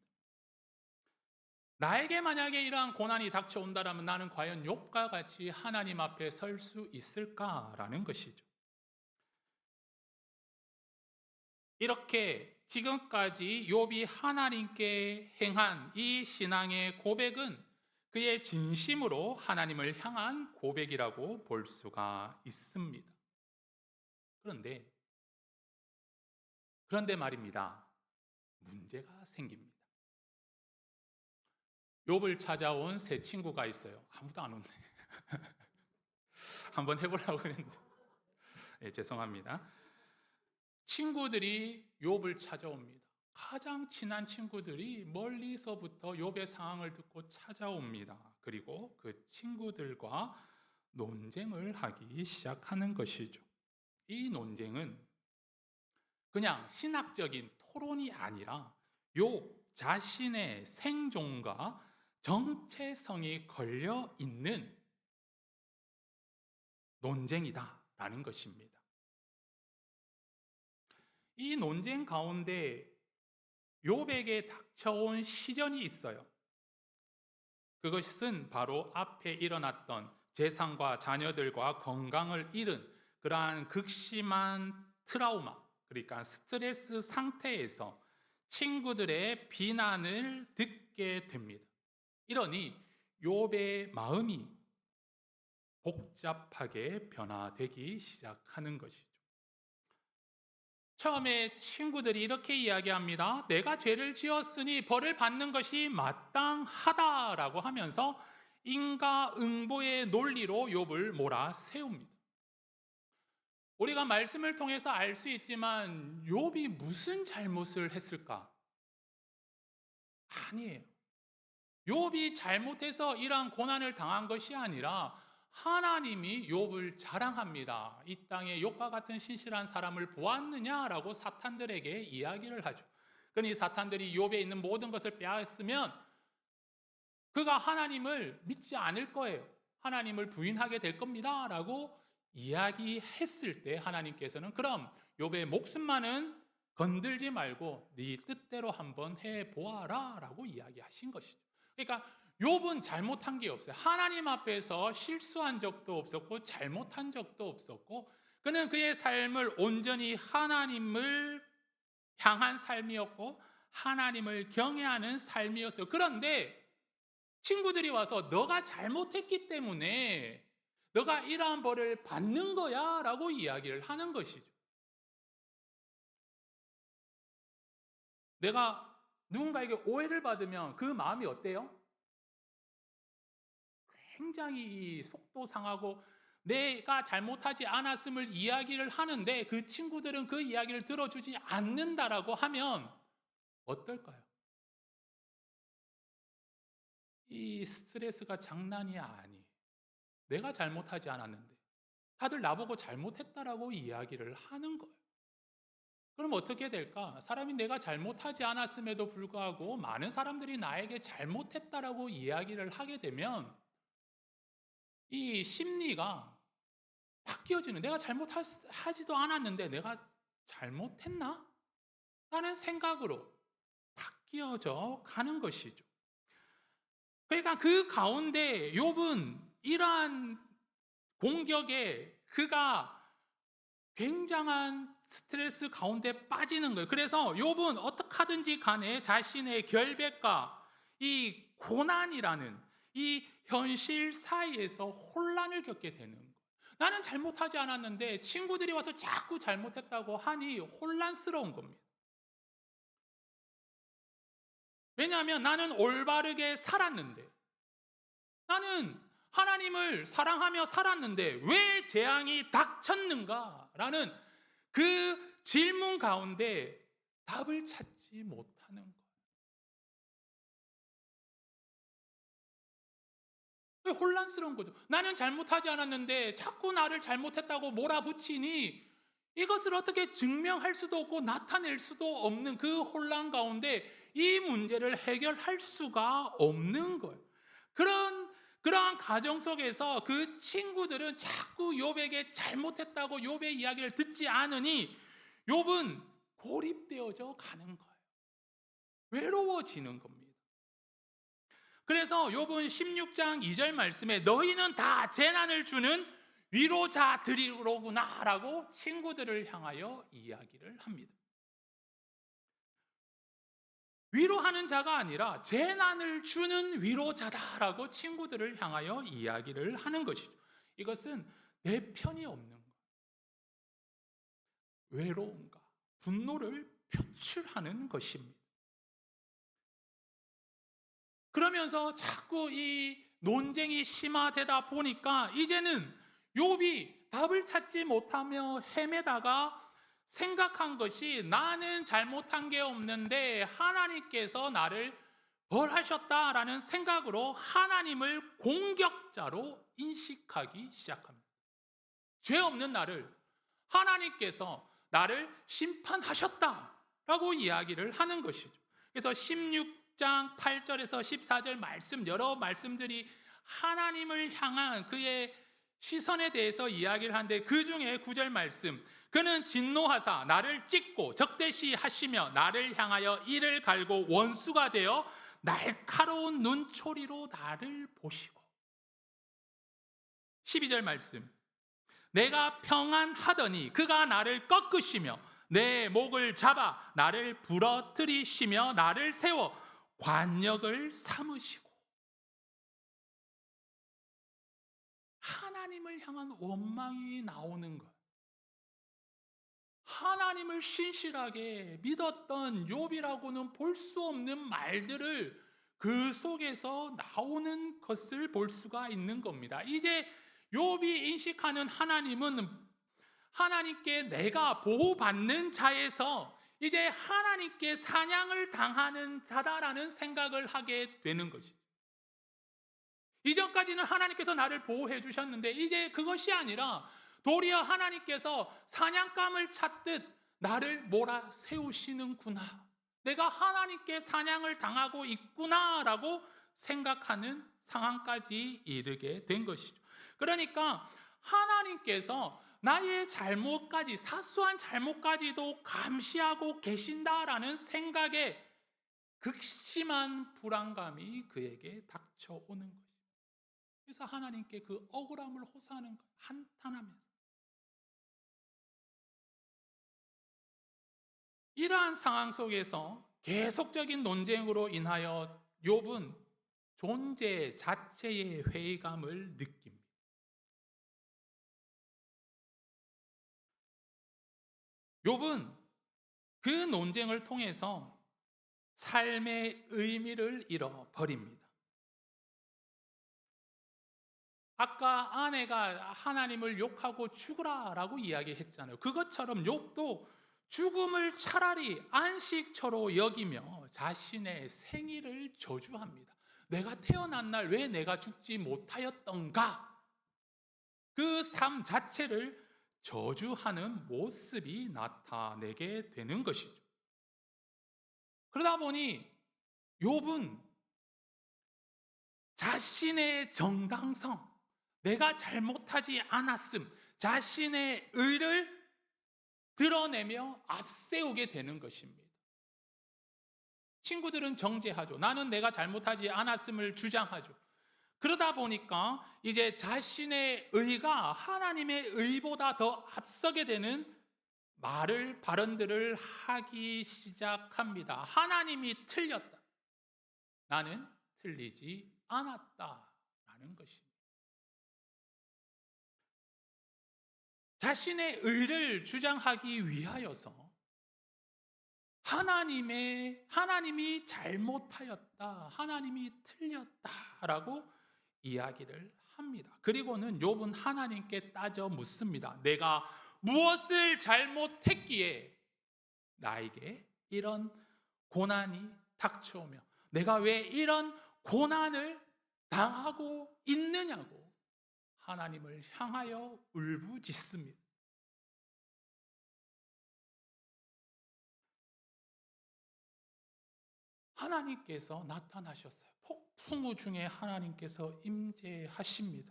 나에게 만약에 이러한 고난이 닥쳐온다면 나는 과연 욥과 같이 하나님 앞에 설 수 있을까라는 것이죠. 이렇게 지금까지 욥이 하나님께 행한 이 신앙의 고백은 그의 진심으로 하나님을 향한 고백이라고 볼 수가 있습니다. 그런데 말입니다. 문제가 생깁니다. 욥을 찾아온 세 친구가 있어요. 아무도 안 오네. 한번 해보려고 했는데 네, 죄송합니다. 친구들이 욥을 찾아옵니다. 가장 친한 친구들이 멀리서부터 욥의 상황을 듣고 찾아옵니다. 그리고 그 친구들과 논쟁을 하기 시작하는 것이죠. 이 논쟁은 그냥 신학적인 토론이 아니라 욥 자신의 생존과 정체성이 걸려 있는 논쟁이다라는 것입니다. 이 논쟁 가운데 욥에게 닥쳐온 시련이 있어요. 그것은 바로 앞에 일어났던 재산과 자녀들과 건강을 잃은 그러한 극심한 트라우마, 그러니까 스트레스 상태에서 친구들의 비난을 듣게 됩니다. 이러니 욥의 마음이 복잡하게 변화되기 시작하는 것이죠. 처음에 친구들이 이렇게 이야기합니다. 내가 죄를 지었으니 벌을 받는 것이 마땅하다라고 하면서 인과응보의 논리로 욥을 몰아세웁니다. 우리가 말씀을 통해서 알 수 있지만 욥이 무슨 잘못을 했을까? 아니에요. 욥이 잘못해서 이러한 고난을 당한 것이 아니라 하나님이 욥을 자랑합니다. 이 땅에 욥과 같은 신실한 사람을 보았느냐라고 사탄들에게 이야기를 하죠. 그러니 사탄들이 욥에 있는 모든 것을 빼앗으면 그가 하나님을 믿지 않을 거예요. 하나님을 부인하게 될 겁니다. 라고 이야기했을 때 하나님께서는 그럼 욥의 목숨만은 건들지 말고 네 뜻대로 한번 해보아라 라고 이야기하신 것이죠. 그러니까 욥은 잘못한 게 없어요. 하나님 앞에서 실수한 적도 없었고 잘못한 적도 없었고 그는 그의 삶을 온전히 하나님을 향한 삶이었고 하나님을 경외하는 삶이었어요. 그런데 친구들이 와서 너가 잘못했기 때문에 너가 이러한 벌을 받는 거야 라고 이야기를 하는 것이죠. 내가 누군가에게 오해를 받으면 그 마음이 어때요? 굉장히 속도 상하고 내가 잘못하지 않았음을 이야기를 하는데 그 친구들은 그 이야기를 들어주지 않는다라고 하면 어떨까요? 이 스트레스가 장난이 아니에요. 내가 잘못하지 않았는데 다들 나보고 잘못했다라고 이야기를 하는 거예요. 그럼 어떻게 될까? 사람이 내가 잘못하지 않았음에도 불구하고 많은 사람들이 나에게 잘못했다라고 이야기를 하게 되면 이 심리가 바뀌어지는, 내가 잘못하지도 않았는데 내가 잘못했나? 라는 생각으로 바뀌어져 가는 것이죠. 그러니까 그 가운데 욥은 이러한 공격에 그가 굉장한 스트레스 가운데 빠지는 거예요. 그래서 욥은 어떻게 하든지 간에 자신의 결백과 이 고난이라는 이 현실 사이에서 혼란을 겪게 되는 거예요. 나는 잘못하지 않았는데 친구들이 와서 자꾸 잘못했다고 하니 혼란스러운 겁니다. 왜냐하면 나는 올바르게 살았는데, 나는 하나님을 사랑하며 살았는데 왜 재앙이 닥쳤는가라는 그 질문 가운데 답을 찾지 못하는 거예요. 왜 혼란스러운 거죠? 나는 잘못하지 않았는데 자꾸 나를 잘못했다고 몰아붙이니 이것을 어떻게 증명할 수도 없고 나타낼 수도 없는 그 혼란 가운데 이 문제를 해결할 수가 없는 거예요. 그러한 가정 속에서 그 친구들은 자꾸 욥에게 잘못했다고 욥의 이야기를 듣지 않으니 욥은 고립되어져 가는 거예요. 외로워지는 겁니다. 그래서 욥은 16장 2절 말씀에 너희는 다 재난을 주는 위로자들이로구나 라고 친구들을 향하여 이야기를 합니다. 위로하는 자가 아니라 재난을 주는 위로자다라고 친구들을 향하여 이야기를 하는 것이죠. 이것은 내 편이 없는 것, 외로움과 분노를 표출하는 것입니다. 그러면서 자꾸 이 논쟁이 심화되다 보니까 이제는 욥이 답을 찾지 못하며 헤매다가 생각한 것이 나는 잘못한 게 없는데 하나님께서 나를 벌하셨다라는 생각으로 하나님을 공격자로 인식하기 시작합니다. 죄 없는 나를 하나님께서 나를 심판하셨다라고 이야기를 하는 것이죠. 그래서 16장 8절에서 14절 말씀, 여러 말씀들이 하나님을 향한 그의 시선에 대해서 이야기를 하는데 그 중에 9절 말씀, 그는 진노하사 나를 찢고 적대시하시며 나를 향하여 이를 갈고 원수가 되어 날카로운 눈초리로 나를 보시고. 12절 말씀, 내가 평안하더니 그가 나를 꺾으시며 내 목을 잡아 나를 부러뜨리시며 나를 세워 관역을 삼으시고. 하나님을 향한 원망이 나오는 것. 하나님을 신실하게 믿었던 욥이라고는 볼 수 없는 말들을 그 속에서 나오는 것을 볼 수가 있는 겁니다. 이제 욥이 인식하는 하나님은 하나님께 내가 보호받는 자에서 이제 하나님께 사냥을 당하는 자다라는 생각을 하게 되는 것이죠. 이전까지는 하나님께서 나를 보호해 주셨는데 이제 그것이 아니라 도리어 하나님께서 사냥감을 찾듯 나를 몰아세우시는구나. 내가 하나님께 사냥을 당하고 있구나라고 생각하는 상황까지 이르게 된 것이죠. 그러니까 하나님께서 나의 잘못까지, 사소한 잘못까지도 감시하고 계신다라는 생각에 극심한 불안감이 그에게 닥쳐오는 것이죠. 그래서 하나님께 그 억울함을 호소하는 거예요. 한탄하면서. 이러한 상황 속에서 계속적인 논쟁으로 인하여 욥은 존재 자체의 회의감을 느낍니다. 욥은 그 논쟁을 통해서 삶의 의미를 잃어버립니다. 아까 아내가 하나님을 욕하고 죽으라라고 이야기했잖아요. 그것처럼 욥도 죽음을 차라리 안식처로 여기며 자신의 생일을 저주합니다. 내가 태어난 날 왜 내가 죽지 못하였던가? 그 삶 자체를 저주하는 모습이 나타내게 되는 것이죠. 그러다 보니 욥은 자신의 정당성, 내가 잘못하지 않았음, 자신의 의를 드러내며 앞세우게 되는 것입니다. 친구들은 정죄하죠. 나는 내가 잘못하지 않았음을 주장하죠. 그러다 보니까 이제 자신의 의가 하나님의 의보다 더 앞서게 되는 말을, 발언들을 하기 시작합니다. 하나님이 틀렸다. 나는 틀리지 않았다라는 것입니다. 자신의 의를 주장하기 위하여서 하나님이 잘못하였다, 하나님이 틀렸다라고 이야기를 합니다. 그리고는 욥은 하나님께 따져 묻습니다. 내가 무엇을 잘못했기에 나에게 이런 고난이 닥쳐오며 내가 왜 이런 고난을 당하고 있느냐고 하나님을 향하여 울부짖습니다. 하나님께서 나타나셨어요. 폭풍우 중에 하나님께서 임재하십니다.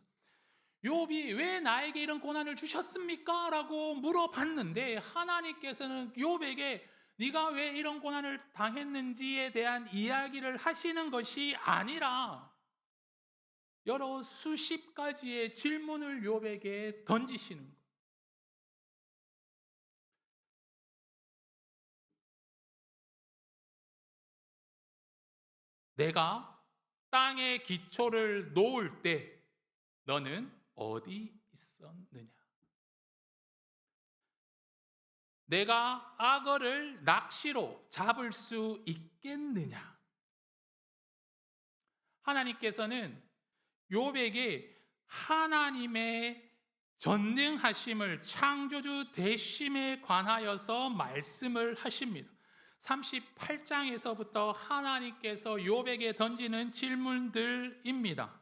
욥이 왜 나에게 이런 고난을 주셨습니까? 라고 물어봤는데 하나님께서는 욥에게 네가 왜 이런 고난을 당했는지에 대한 이야기를 하시는 것이 아니라 여러 수십 가지의 질문을 욥에게 던지시는 거예요. 내가 땅에 기초를 놓을 때 너는 어디 있었느냐? 내가 악어를 낚시로 잡을 수 있겠느냐? 하나님께서는 욥에게 하나님의 전능하심을, 창조주 되심에 관하여서 말씀을 하십니다. 38장에서부터 하나님께서 욥에게 던지는 질문들입니다.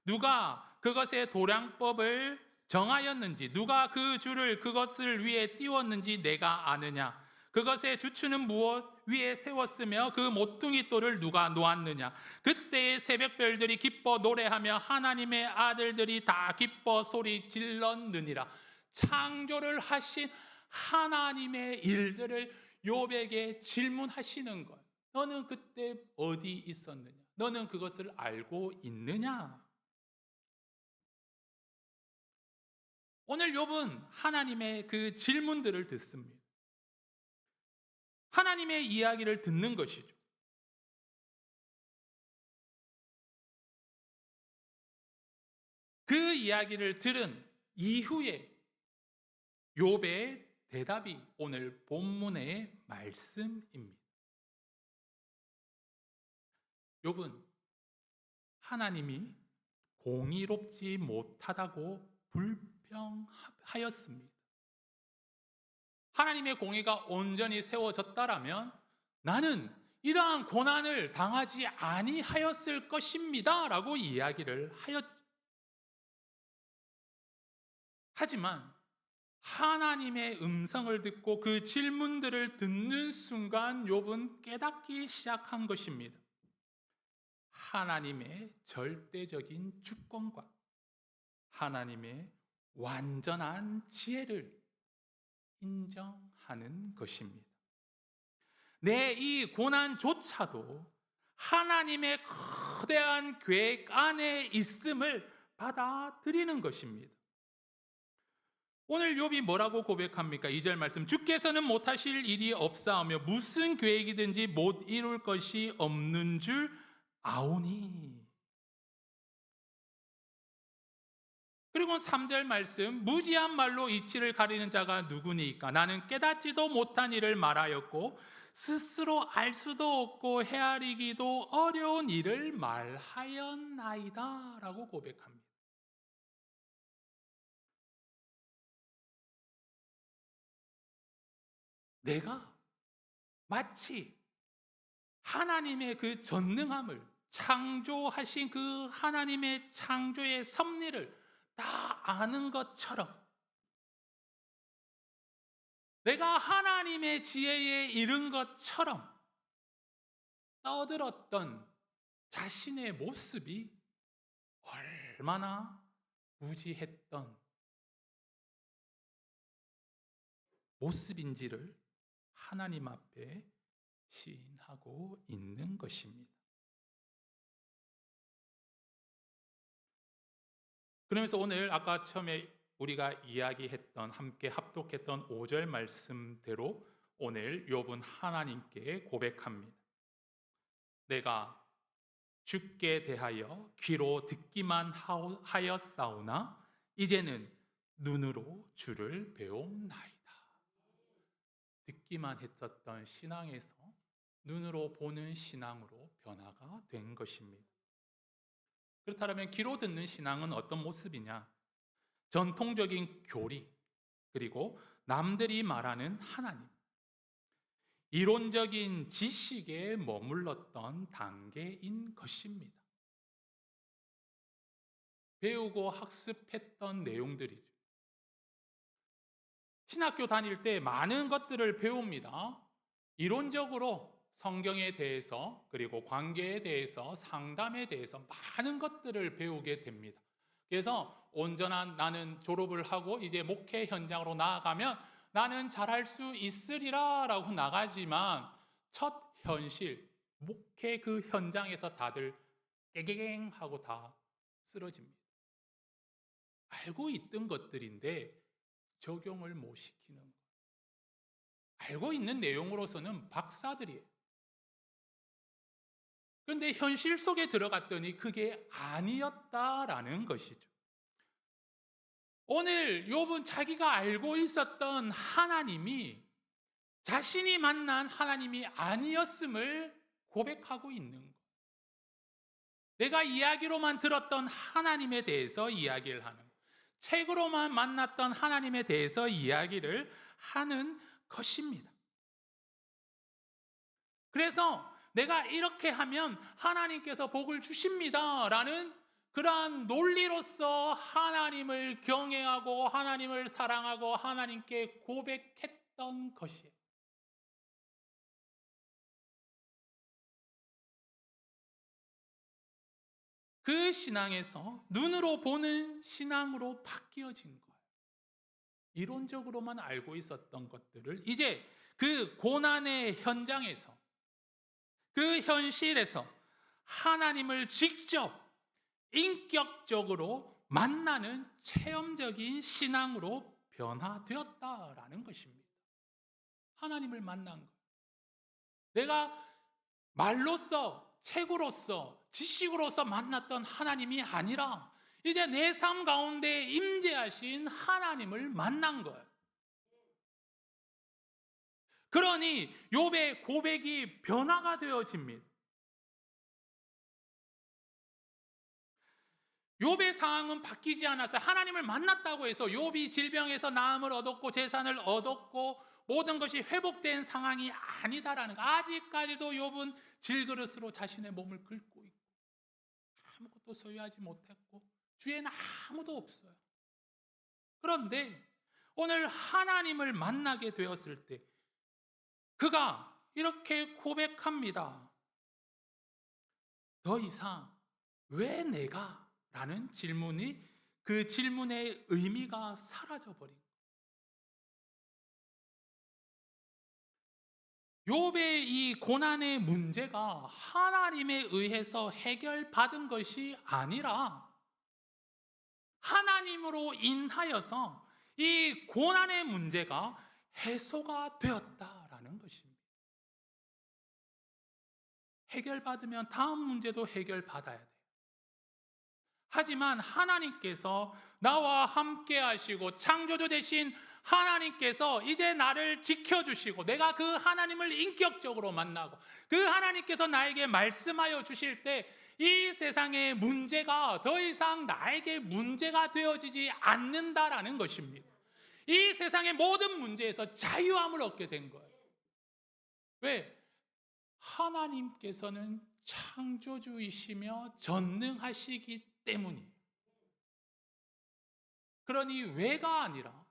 누가 그것의 도량법을 정하였는지, 누가 그 줄을 그것을 위에 띄웠는지 내가 아느냐? 그것의 주추는 무엇 위에 세웠으며 그 모퉁이 돌을 누가 놓았느냐? 그때의 새벽별들이 기뻐 노래하며 하나님의 아들들이 다 기뻐 소리 질렀느니라. 창조를 하신 하나님의 일들을 욥에게 질문하시는 거예요. 너는 그때 어디 있었느냐? 너는 그것을 알고 있느냐? 오늘 욥은 하나님의 그 질문들을 듣습니다. 하나님의 이야기를 듣는 것이죠. 그 이야기를 들은 이후에 욥의 대답이 오늘 본문의 말씀입니다. 욥은 하나님이 공의롭지 못하다고 불평하였습니다. 하나님의 공의가 온전히 세워졌다라면 나는 이러한 고난을 당하지 아니하였을 것입니다 라고 이야기를 하였죠. 하지만 하나님의 음성을 듣고 그 질문들을 듣는 순간 욥은 깨닫기 시작한 것입니다. 하나님의 절대적인 주권과 하나님의 완전한 지혜를 인정하는 것입니다. 내 이 고난조차도 하나님의 거대한 계획 안에 있음을 받아들이는 것입니다. 오늘 욥이 뭐라고 고백합니까? 2절 말씀, 주께서는 못하실 일이 없사오며 무슨 계획이든지 못 이룰 것이 없는 줄 아오니. 그리고 3절 말씀, 무지한 말로 이치를 가리는 자가 누구니까? 나는 깨닫지도 못한 일을 말하였고 스스로 알 수도 없고 헤아리기도 어려운 일을 말하였나이다 라고 고백합니다. 내가 마치 하나님의 그 전능함을, 창조하신 그 하나님의 창조의 섭리를 다 아는 것처럼 내가 하나님의 지혜에 이른 것처럼 떠들었던 자신의 모습이 얼마나 무지했던 모습인지를 하나님 앞에 시인하고 있는 것입니다. 그러면서 오늘 아까 처음에 우리가 이야기했던 함께 합독했던 5절 말씀대로 오늘 욥은 하나님께 고백합니다. 내가 주께 대하여 귀로 듣기만 하였사오나 이제는 눈으로 주를 배움나이다. 듣기만 했었던 신앙에서 눈으로 보는 신앙으로 변화가 된 것입니다. 그렇다면 귀로 듣는 신앙은 어떤 모습이냐? 전통적인 교리, 그리고 남들이 말하는 하나님, 이론적인 지식에 머물렀던 단계인 것입니다. 배우고 학습했던 내용들이죠. 신학교 다닐 때 많은 것들을 배웁니다. 이론적으로 성경에 대해서, 그리고 관계에 대해서, 상담에 대해서 많은 것들을 배우게 됩니다. 그래서 온전한 나는 졸업을 하고 이제 목회 현장으로 나아가면 나는 잘할 수 있으리라 라고 나가지만 첫 현실, 목회 그 현장에서 다들 깨갱 하고 다 쓰러집니다. 알고 있던 것들인데 적용을 못 시키는 것. 알고 있는 내용으로서는 박사들이에요. 그런데 현실 속에 들어갔더니 그게 아니었다라는 것이죠. 오늘 욥은 자기가 알고 있었던 하나님이 자신이 만난 하나님이 아니었음을 고백하고 있는 것. 내가 이야기로만 들었던 하나님에 대해서 이야기를 하는 것. 책으로만 만났던 하나님에 대해서 이야기를 하는 것입니다. 그래서 내가 이렇게 하면 하나님께서 복을 주십니다 라는 그러한 논리로서 하나님을 경외하고 하나님을 사랑하고 하나님께 고백했던 것이에요. 그 신앙에서 눈으로 보는 신앙으로 바뀌어진 거예요. 이론적으로만 알고 있었던 것들을 이제 그 고난의 현장에서, 그 현실에서 하나님을 직접 인격적으로 만나는 체험적인 신앙으로 변화되었다라는 것입니다. 하나님을 만난 것. 내가 말로써, 책으로서, 지식으로서 만났던 하나님이 아니라 이제 내 삶 가운데 임재하신 하나님을 만난 거예요. 그러니 욥의 고백이 변화가 되어집니다. 욥의 상황은 바뀌지 않았어요. 하나님을 만났다고 해서 욥이 질병에서 나음을 얻었고 재산을 얻었고 모든 것이 회복된 상황이 아니다라는 거. 아직까지도 욥은 질그릇으로 자신의 몸을 긁고 있고 아무것도 소유하지 못했고 주위에는 아무도 없어요. 그런데 오늘 하나님을 만나게 되었을 때 그가 이렇게 고백합니다. 더 이상 왜 내가? 라는 질문이 그 질문의 의미가 사라져버린 거예요. 욥의 이 고난의 문제가 하나님에 의해서 해결받은 것이 아니라 하나님으로 인하여서 이 고난의 문제가 해소가 되었다라는 것입니다. 해결받으면 다음 문제도 해결받아야 돼요. 하지만 하나님께서 나와 함께 하시고 창조주 되신 하나님께서 이제 나를 지켜주시고 내가 그 하나님을 인격적으로 만나고 그 하나님께서 나에게 말씀하여 주실 때 이 세상의 문제가 더 이상 나에게 문제가 되어지지 않는다라는 것입니다. 이 세상의 모든 문제에서 자유함을 얻게 된 거예요. 왜? 하나님께서는 창조주이시며 전능하시기 때문이에요. 그러니 왜가 아니라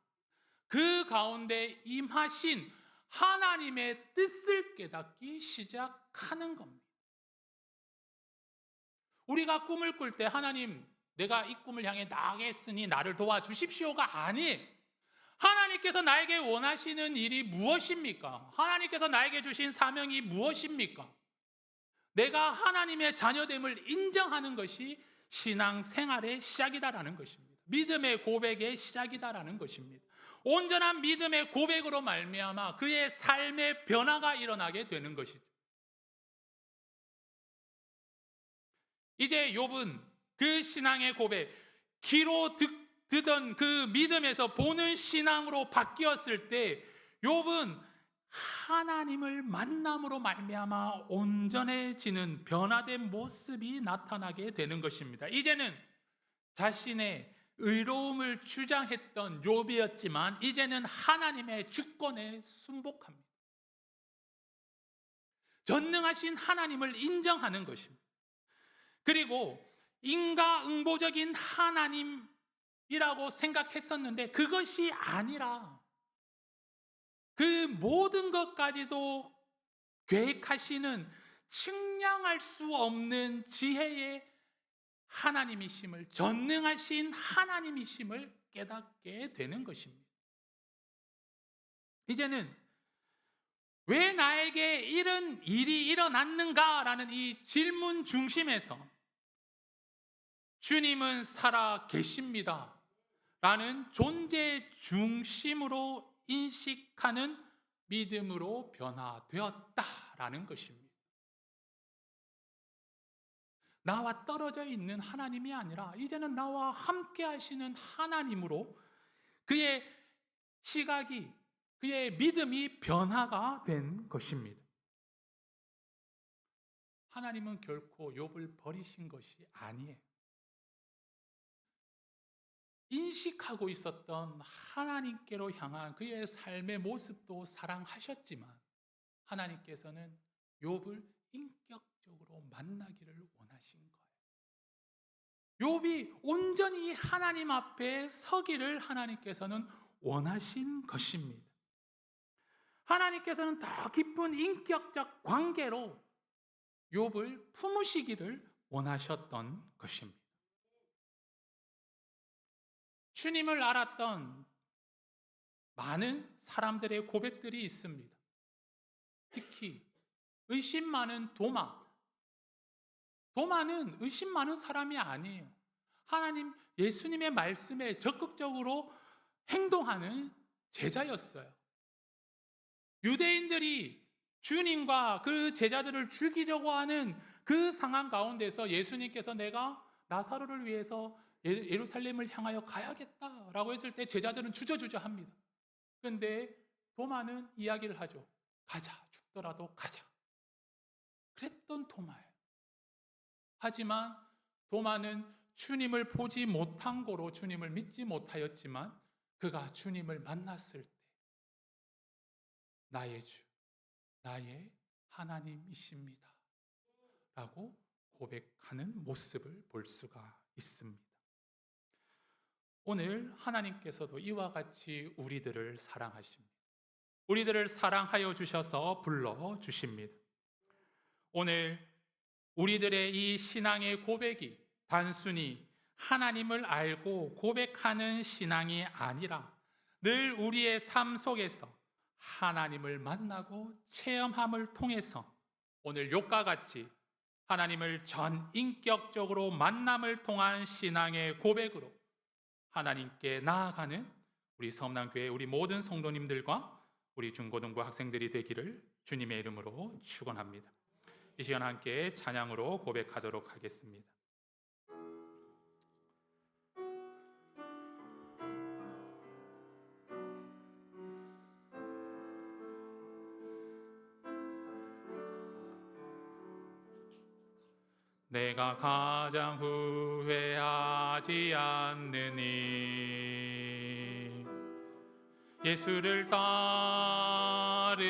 그 가운데 임하신 하나님의 뜻을 깨닫기 시작하는 겁니다. 우리가 꿈을 꿀 때 하나님 내가 이 꿈을 향해 나아가겠으니 나를 도와주십시오가 아니에요. 하나님께서 나에게 원하시는 일이 무엇입니까? 하나님께서 나에게 주신 사명이 무엇입니까? 내가 하나님의 자녀됨을 인정하는 것이 신앙 생활의 시작이다라는 것입니다. 믿음의 고백의 시작이다라는 것입니다. 온전한 믿음의 고백으로 말미암아 그의 삶의 변화가 일어나게 되는 것이죠. 이제 욥은 그 신앙의 고백, 귀로 듣던 그 믿음에서 보는 신앙으로 바뀌었을 때 욥은 하나님을 만남으로 말미암아 온전해지는 변화된 모습이 나타나게 되는 것입니다. 이제는 자신의 의로움을 주장했던 욥이었지만 이제는 하나님의 주권에 순복합니다. 전능하신 하나님을 인정하는 것입니다. 그리고 인과응보적인 하나님이라고 생각했었는데 그것이 아니라 그 모든 것까지도 계획하시는 측량할 수 없는 지혜의 하나님이심을, 전능하신 하나님이심을 깨닫게 되는 것입니다. 이제는 왜 나에게 이런 일이 일어났는가라는 이 질문 중심에서 주님은 살아 계십니다 라는 존재 중심으로 인식하는 믿음으로 변화되었다라는 것입니다. 나와 떨어져 있는 하나님이 아니라 이제는 나와 함께 하시는 하나님으로 그의 시각이, 그의 믿음이 변화가 된 것입니다. 하나님은 결코 욥을 버리신 것이 아니에요. 인식하고 있었던 하나님께로 향한 그의 삶의 모습도 사랑하셨지만 하나님께서는 욥을 인격적으로 만나기를 원하신 거예요. 욥이 온전히 하나님 앞에 서기를 하나님께서는 원하신 것입니다. 하나님께서는 더 깊은 인격적 관계로 욥을 품으시기를 원하셨던 것입니다. 주님을 알았던 많은 사람들의 고백들이 있습니다. 특히 의심 많은 도마. 도마는 의심 많은 사람이 아니에요. 하나님, 예수님의 말씀에 적극적으로 행동하는 제자였어요. 유대인들이 주님과 그 제자들을 죽이려고 하는 그 상황 가운데서 예수님께서 내가 나사로를 위해서 예루살렘을 향하여 가야겠다라고 했을 때 제자들은 주저주저 합니다. 그런데 도마는 이야기를 하죠. 가자, 죽더라도 가자. 그랬던 도마예요. 하지만 도마는 주님을 보지 못한 고로 주님을 믿지 못하였지만 그가 주님을 만났을 때 나의 주, 나의 하나님이십니다 라고 고백하는 모습을 볼 수가 있습니다. 오늘 하나님께서도 이와 같이 우리들을 사랑하십니다. 우리들을 사랑하여 주셔서 불러주십니다. 오늘 우리들의 이 신앙의 고백이 단순히 하나님을 알고 고백하는 신앙이 아니라 늘 우리의 삶 속에서 하나님을 만나고 체험함을 통해서 오늘 욥과 같이 하나님을 전인격적으로 만남을 통한 신앙의 고백으로 하나님께 나아가는 우리 서문안교회 우리 모든 성도님들과 우리 중고등부 학생들이 되기를 주님의 이름으로 축원합니다. 이 시간 함께 찬양으로 고백하도록 하겠습니다. 내가 가장 후회하지 않느니 예수를 따르느니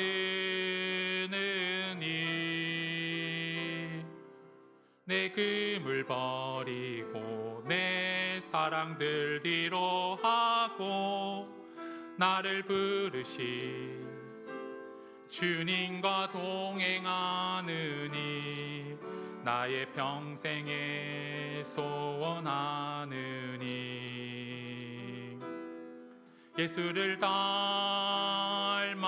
내 금을 버리고 내 사랑들 뒤로 하고 나를 부르시 주님과 동행하느니 나의 평생에 소원하느니 예수를 닮아가느니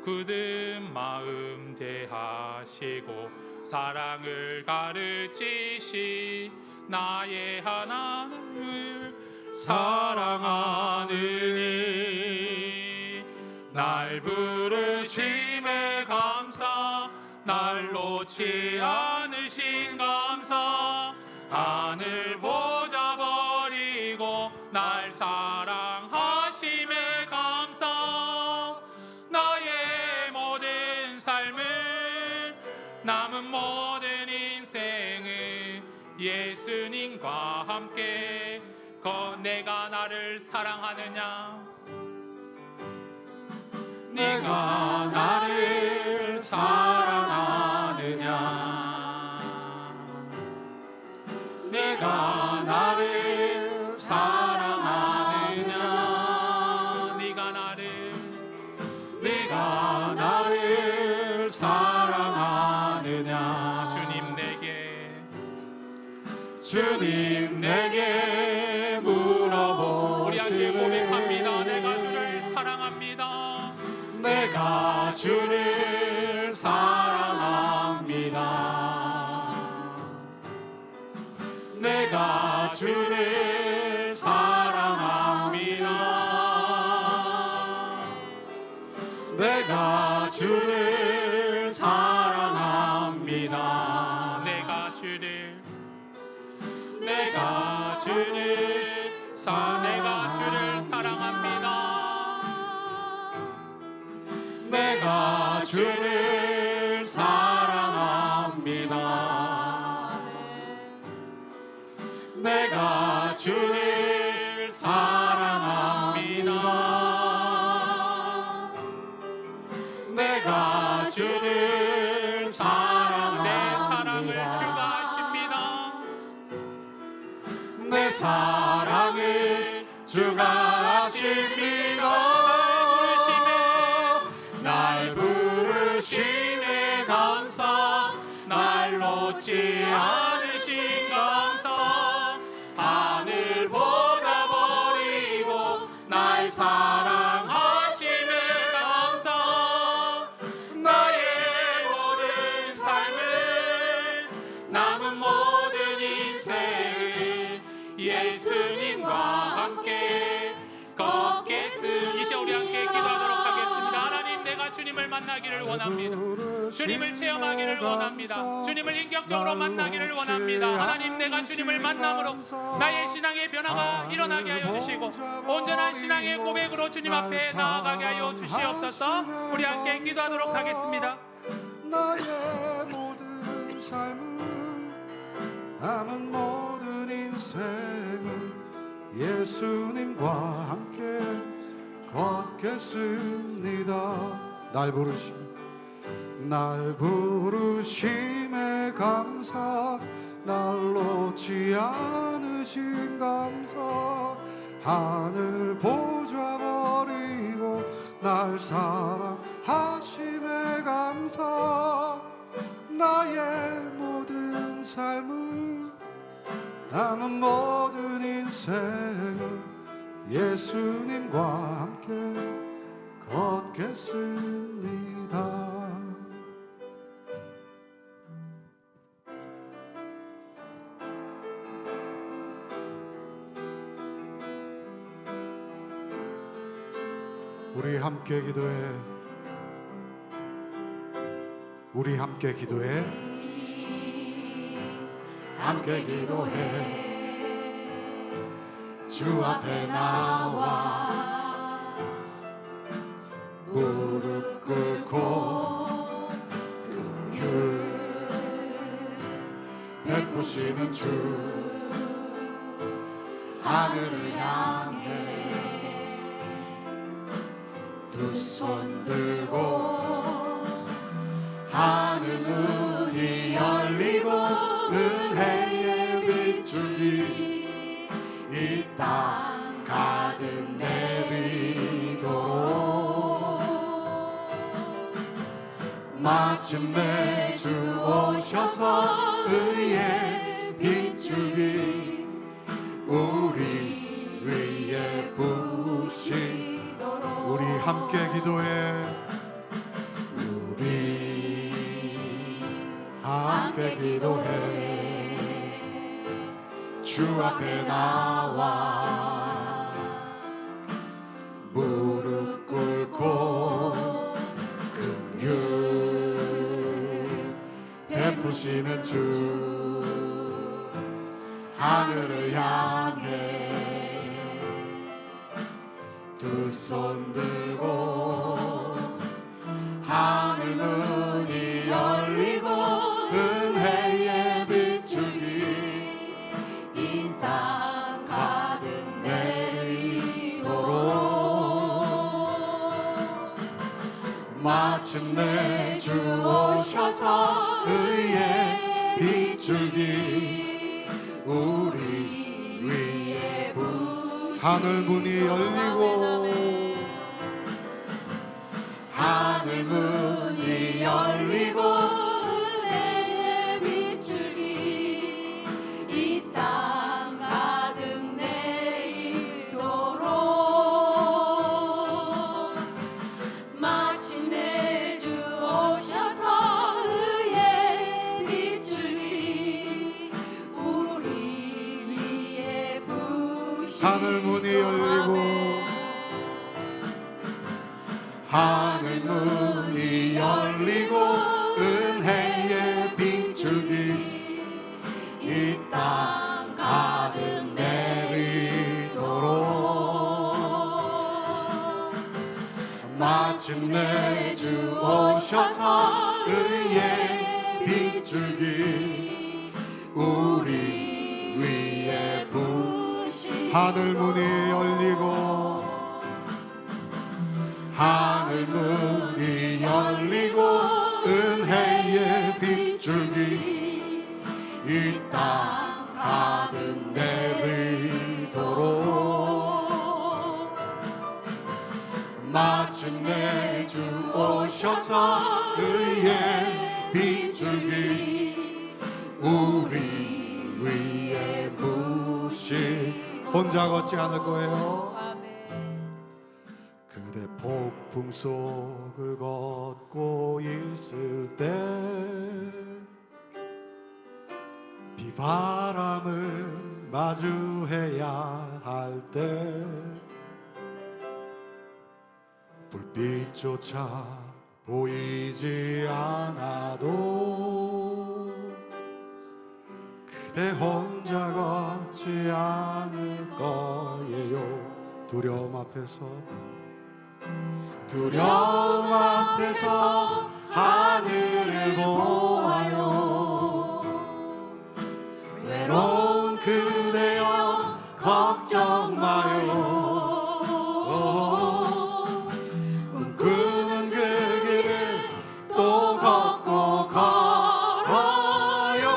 굳은 마음 제하시고 사랑을 가르치시 나의 하나님을 사랑하느니 날 부르심에 감사 날 놓지 않으신 감사 하늘 보좌 버리고 날 사랑하심에 감사 나의 모든 삶을 남은 모든 인생을 예수님과 함께 내가 나를 사랑하느냐 네가 나를 사랑하느냐 네가 나를 사랑하느냐 네가 나를 사랑하느냐 주님 내게 물어보시네 우리 함께 고백합니다. 내가 주를 사랑합니다. 내가 주를 사랑합니다. 내가 주를 사랑합니다. 내가 주를 사랑합니다. 내가 주를 사랑합니다. 내가 주를 사랑합니다. 내가 주를 사랑합니다. 내가 주를 사랑합니다. 내 사랑을 주가 하십니다. 내 사랑을 주가 하십니다. 날 부르심에 감사 날 놓지 않으신 감사 하늘 보좌 버리고 날 사랑하심에 감사 나의 모든 삶을 남은 모든 인생을 예수님과 함께 걷겠습니다. 이제 우리 함께 기도하도록 하겠습니다. 하나님 내가 주님을 만나기를 원합니다. 주님을 체험하기를 원합니다. 주님을 인격적으로 만나기를 원합니다. 하나님 내가 주님을 만남으로 나의 신앙의 변화가 일어나게 하여 주시고 온전한 신앙의 고백으로 주님 앞에 나아가게 하여 주시옵소서. 우리 함께 기도하도록 하겠습니다. 나의 모든 삶을 남은 모든 인생을 예수님과 함께 걷겠습니다. 날 부르심에 감사 날 놓지 않으신 감사 하늘 보좌 버리고 날 사랑하심에 감사 나의 모든 삶을 남은 모든 인생을 예수님과 함께 걷겠습니다. 우리 함께 기도해. 우리 함께 기도해. 함께 기도해. 주 앞에 나와 무릎 꿇고 긍휼 베푸시는 주 하늘을 향해 두 손 들고 하늘 문이 열리고 은혜의 빗줄기 이 땅 가득 내리도록 마침내 주 오셔서 의의 빗줄기 우리 위에 부시도록. 우리 함께 기도해. 우리 함께 기도해. 주 앞에 나와 무릎 꿇고 긍휼 베푸시는 주, 하늘을 향해 두 손 들고 하늘 문이 열리고 은혜의 빛줄기 이 땅 가득 내리도록. 마침내 주 오셔서 의의 빛줄기 우리 위에 하늘 문이 열리고 하늘 문이 열리고 은혜의 빛줄기 이 땅 가득 내리도록. 마침내 주 오셔서 의의 빛줄기 우리 위에 부시. 하늘 문이 열리고 하늘 문이 열리고 은혜의 빛줄기 이 땅 가득 내리도록. 마침내 주 오셔서 의의 빛줄기 우리 위에 부시. 하늘 문이 열리고 하늘 문이 열리고 은혜의 빛줄기 이 땅 가득 내리도록. 마침내 주 오셔서 의의 빛줄기 우리 위에 부시. 혼자 걷지 않을 거예요. 그대 폭풍 속을 걷고 있을 때 비바람을 마주해야 할 때 불빛조차 보이지 않아도 그대 혼자 걷지 않을 거예요. 두려움 앞에서 하늘을 보아요. 외로운 그대여 걱정 마요. 꿈꾸는 그 길을 또 걷고 걸어요.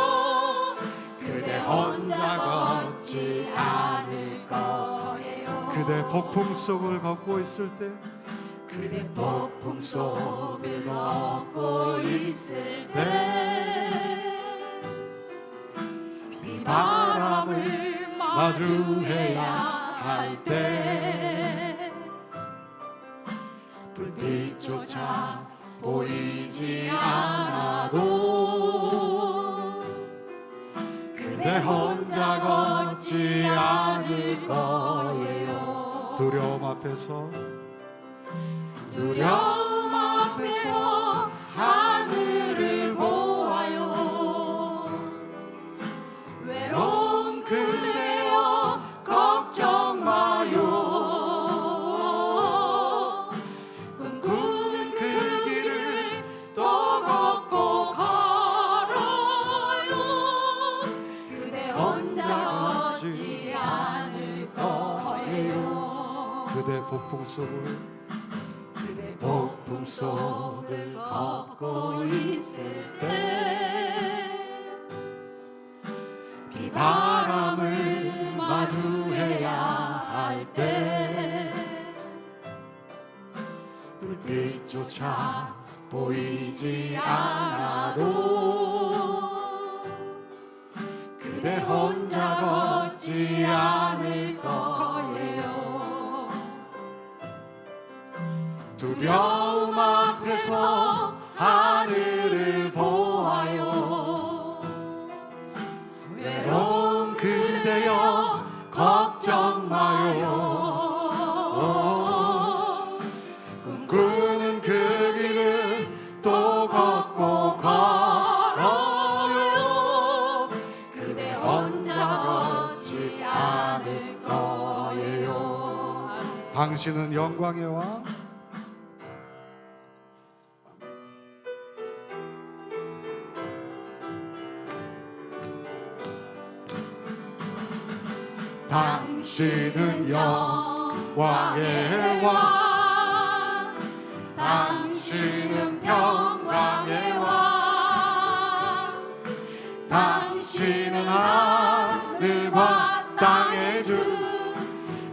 그대 혼자 걷지 않을 거예요. 그대 폭풍 속을 걷고 있을 때 그대 폭풍 속을 걷고 있을 때 비바람을 마주해야 할 때 불빛조차 보이지 않아도 그대 혼자 걷지 않을 거예요. 두려움 앞에서 하늘을 보아요. 외로운 그대여 걱정 마요. 꿈꾸는 그 길을 또 걷고 걸어요. 그대 혼자 걷지 않을 거예요. 그대 폭풍 속을 걷고 있을 때 비바람을 마주해야 할 때 불빛조차 보이지 않아도 그대 혼자 걷지 않을 두려움 앞에서 하늘을 보아요. 외로운 그대여 걱정 마요. 꿈꾸는 그 길을 또 걷고 걸어요. 그대 혼자 걷지 않을 거예요. 당신은 영광의 왕, 당신은 영광의 왕, 당신은 평강의 왕, 당신은 하늘과 땅의 주,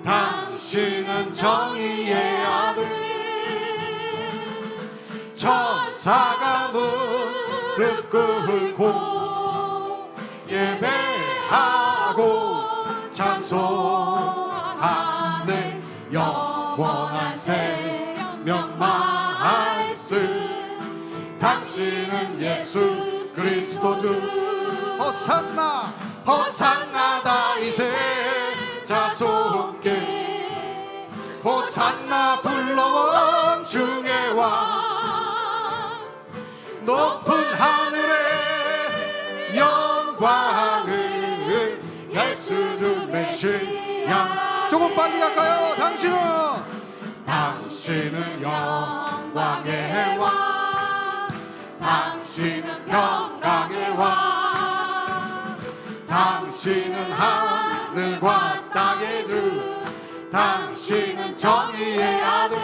당신은 정의의 아들. 천사가 무릎 꿇고 예배하고 찬송하네. 영원한 생명 말씀, 당신은 예수 그리스도 주. 호산나 호산나 다윗의 자손께, 호산나 불러온 중의 왕. 높은 하늘의 영광을 예수 주 메시아. 조금 빨리 갈까요? 당신은 영광의 왕, 당신은 평강의 왕, 당신은 하늘과 땅의 주, 당신은 정의의 아들.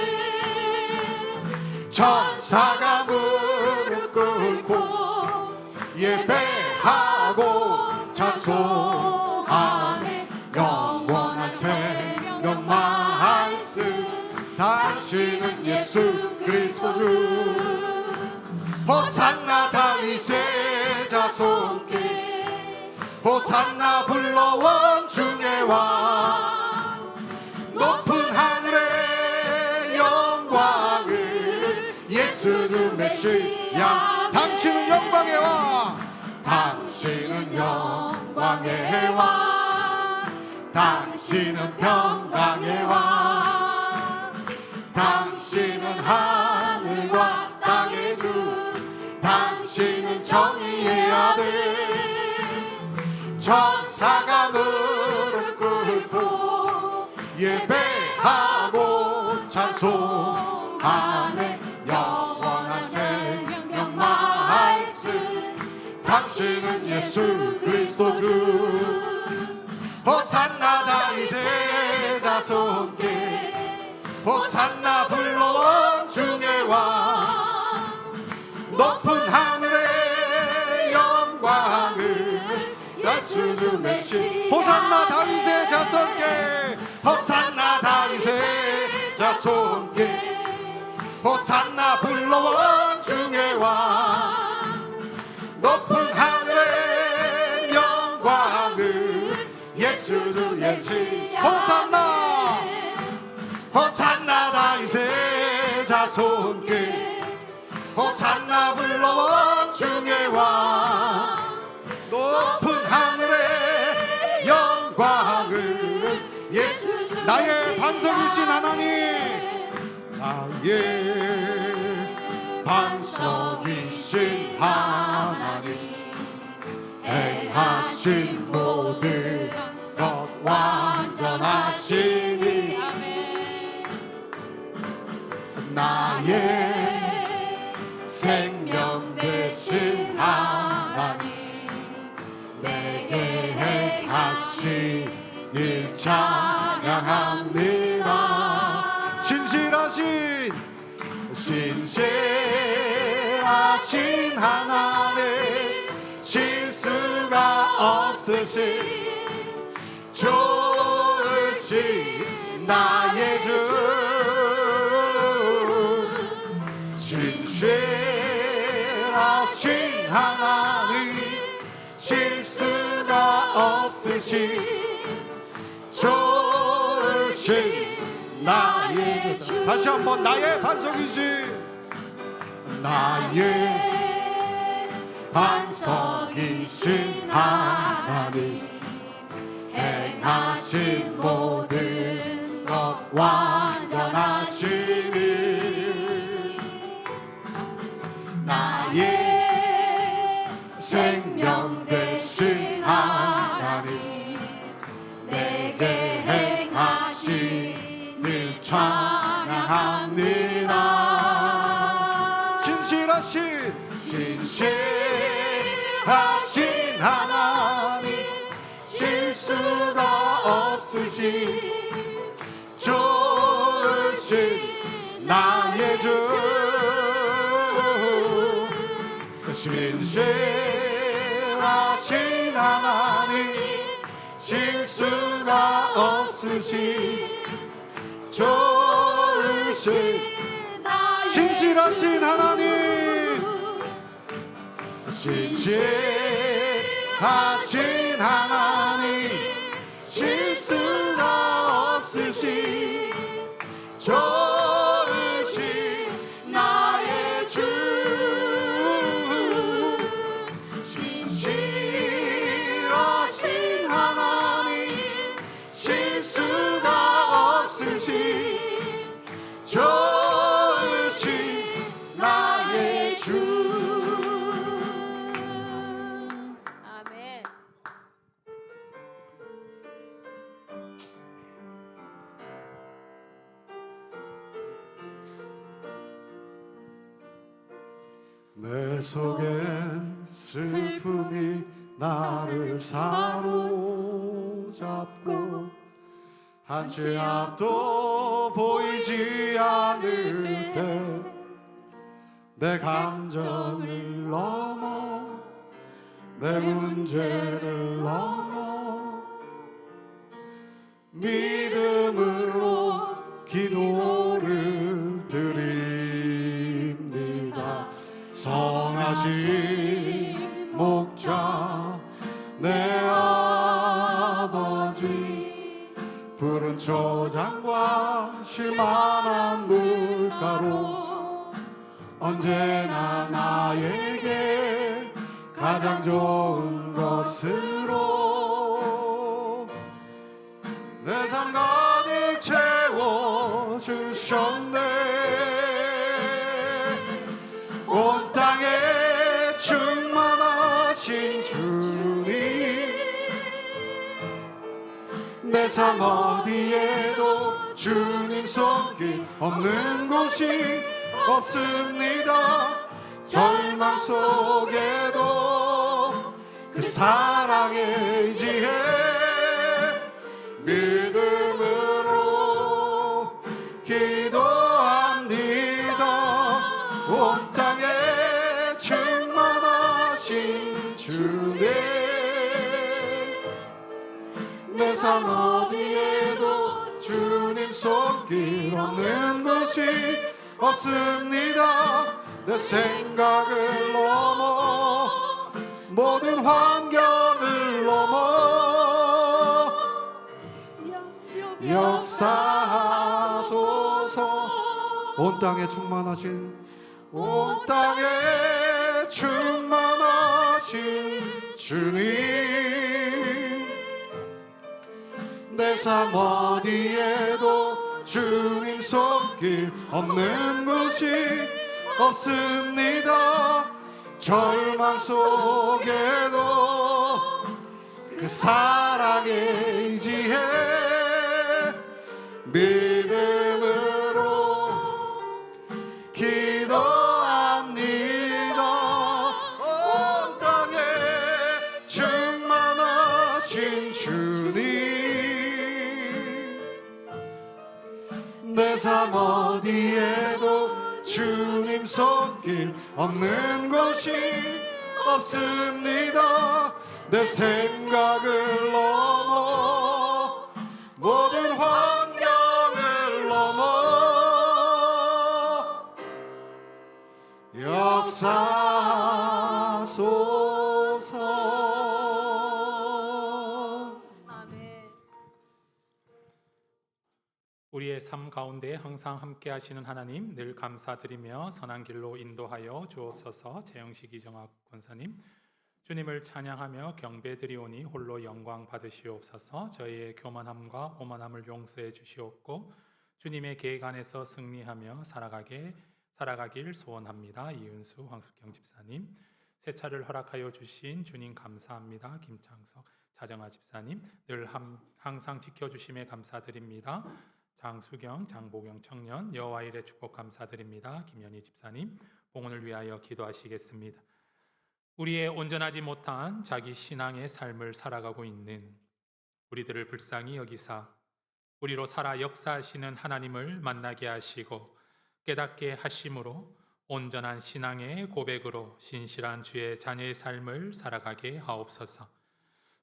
천사가 무릎 꿇고 예배하고 찬송하네. 영원한 생명 말씀, 당신은 예수 그리스도 주. 호산나 다윗의 자손께, 호산나 불러온 중의 왕. 높은 하늘의 영광을 예수 주 메시아. 당신은 영광의 왕, 당신은 영광의 왕, 당신은 평강의 왕, 당신은 하늘과 땅의 주, 당신은 정의의 아들. 천사가 무릎 꿇고 예배하고 찬송하네. 영원한 생명 말씀, 당신은 예수 그리스도 주. 호산나 다윗의 자손께, 호산나 불러온 중의 왕. 높은 하늘의 영광을 예수 주 메시. 호산나 다윗의 자손께, 호산나 다윗의 자손께, 호산나 불러온 중의 왕. 높은 하늘의 영광을 예수 주 예시. 호산나 호산나 다윗의 자손께, 호산나 불러온 중의 왕. 높은 하늘의 영광을 예수 주. 나의 반석이신 하나님, 나의 반석이신 하나님, 행하신 모든 것 완전하시니. 나의 생명 되신 하나님, 내게 행하신 일 찬양합니다. 신실하신 하나님, 실수가 없으신 좋으신 나의 주. 신실하신 하나님, 실수가 없으신 좋으신 나의 주. 다시 한번 나의 반석이신 나의 반석이신 하나님 행하신 모든 것 완전하시니 나의 생명 되신 하나님 내게 행하신 일 찬양합니다. 신실하신 하나님 실수가 없으신 좋으신 나의 주 신실하신 하나님 실수가 없으신 좋으신 신실하신 하나님 신실하신 하나님 실수가 없으신 좋으신 나의 주 신실하신 하나님 실수가 없으신 좋으신 나의 주 아멘. 내 속에 슬픔이 나를 사로잡고 한 채 앞도 보이지 않을 때 내 감정을 넘어 내 문제를 넘어 믿음으로 기도를 드립니다. 선하신 목자 내 아버지 푸른 초장과 쉴만한 물가로 언제나 나에게 가장 좋은 것으로 내 삶 가득 채워주셨네. 온 땅에 충만하신 주님 내 삶 어디에도 주님 손길 없는 곳이 없습니다. 절망 속에도 그 사랑에 의지해 믿음으로 기도합니다. 온 땅에 충만하신 주님 내 삶 어디에도 주님 손길 없는 곳이 없습니다. 내 생각을 넘어 모든 환경을 넘어 역사하소서. 온 땅에 충만하신 온 땅에 충만하신 주님 내 삶 어디에도 주님 손길 없는 곳이 없습니다. 절망 속에도 그 사랑에 의지해 믿음으로 기도합니다. 온 땅에 충만하신 주님 내 삶 어디에도 주님 손길 없는 곳이 없습니다. 내 생각을 넘어 모든 환경을 넘어 역사하소서. 아멘. 우리의 삶 가운데 항상 함께 하시는 하나님 늘 감사드리며 선한 길로 인도하여 주옵소서. 재영식 이정학 권사님, 주님을 찬양하며 경배드리오니 홀로 영광 받으시옵소서. 저희의 교만함과 오만함을 용서해 주시옵고 주님의 계획 안에서 승리하며 살아가길 소원합니다. 이은수 황숙경 집사님, 새 차를 허락하여 주신 주님 감사합니다. 김창석 자정아 집사님, 늘 항상 지켜주심에 감사드립니다. 장수경, 장보경 청년, 여호와 일의 축복 감사드립니다. 김연희 집사님, 봉헌을 위하여 기도하시겠습니다. 우리의 온전하지 못한 자기 신앙의 삶을 살아가고 있는 우리들을 불쌍히 여기사 우리로 살아 역사하시는 하나님을 만나게 하시고 깨닫게 하심으로 온전한 신앙의 고백으로 신실한 주의 자녀의 삶을 살아가게 하옵소서.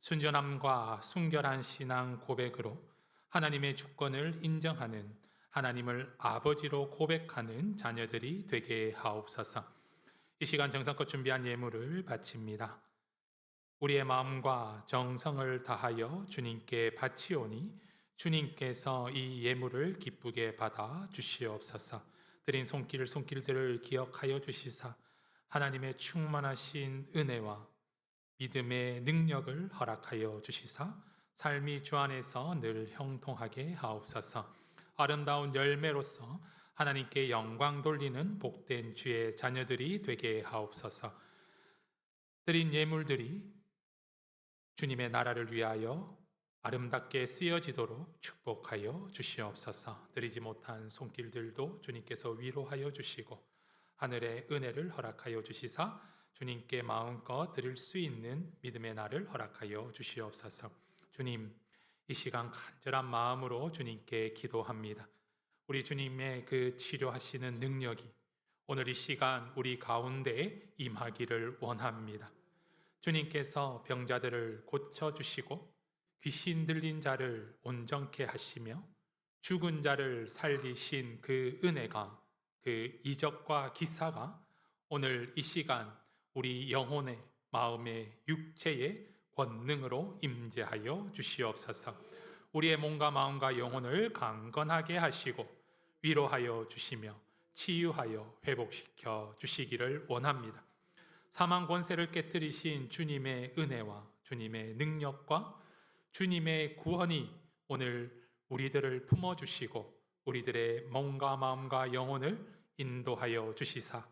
순전함과 순결한 신앙 고백으로 하나님의 주권을 인정하는, 하나님을 아버지로 고백하는 자녀들이 되게 하옵소서. 이 시간 정성껏 준비한 예물을 바칩니다. 우리의 마음과 정성을 다하여 주님께 바치오니 주님께서 이 예물을 기쁘게 받아 주시옵소서. 드린 손길들을 기억하여 주시사 하나님의 충만하신 은혜와 믿음의 능력을 허락하여 주시사 삶이 주 안에서 늘 형통하게 하옵소서. 아름다운 열매로서 하나님께 영광 돌리는 복된 주의 자녀들이 되게 하옵소서. 드린 예물들이 주님의 나라를 위하여 아름답게 쓰여지도록 축복하여 주시옵소서. 드리지 못한 손길들도 주님께서 위로하여 주시고 하늘의 은혜를 허락하여 주시사 주님께 마음껏 드릴 수 있는 믿음의 날을 허락하여 주시옵소서. 주님, 이 시간 간절한 마음으로 주님께 기도합니다. 우리 주님의 그 치료하시는 능력이 오늘 이 시간 우리 가운데에 임하기를 원합니다. 주님께서 병자들을 고쳐주시고 귀신 들린 자를 온전케 하시며 죽은 자를 살리신 그 은혜가, 그 이적과 기사가 오늘 이 시간 우리 영혼의, 마음의, 육체의 권능으로 임재하여 주시옵소서. 우리의 몸과 마음과 영혼을 강건하게 하시고 위로하여 주시며 치유하여 회복시켜 주시기를 원합니다. 사망 권세를 깨뜨리신 주님의 은혜와 주님의 능력과 주님의 구원이 오늘 우리들을 품어주시고 우리들의 몸과 마음과 영혼을 인도하여 주시사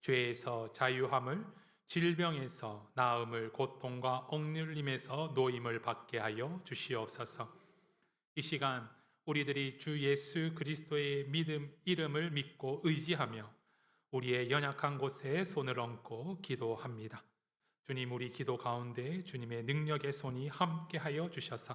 죄에서 자유함을, 질병에서 나음을, 고통과 억눌림에서 노임을 받게 하여 주시옵소서. 이 시간 우리들이 주 예수 그리스도의 이름을 믿고 의지하며 우리의 연약한 곳에 손을 얹고 기도합니다. 주님, 우리 기도 가운데 주님의 능력의 손이 함께하여 주셔서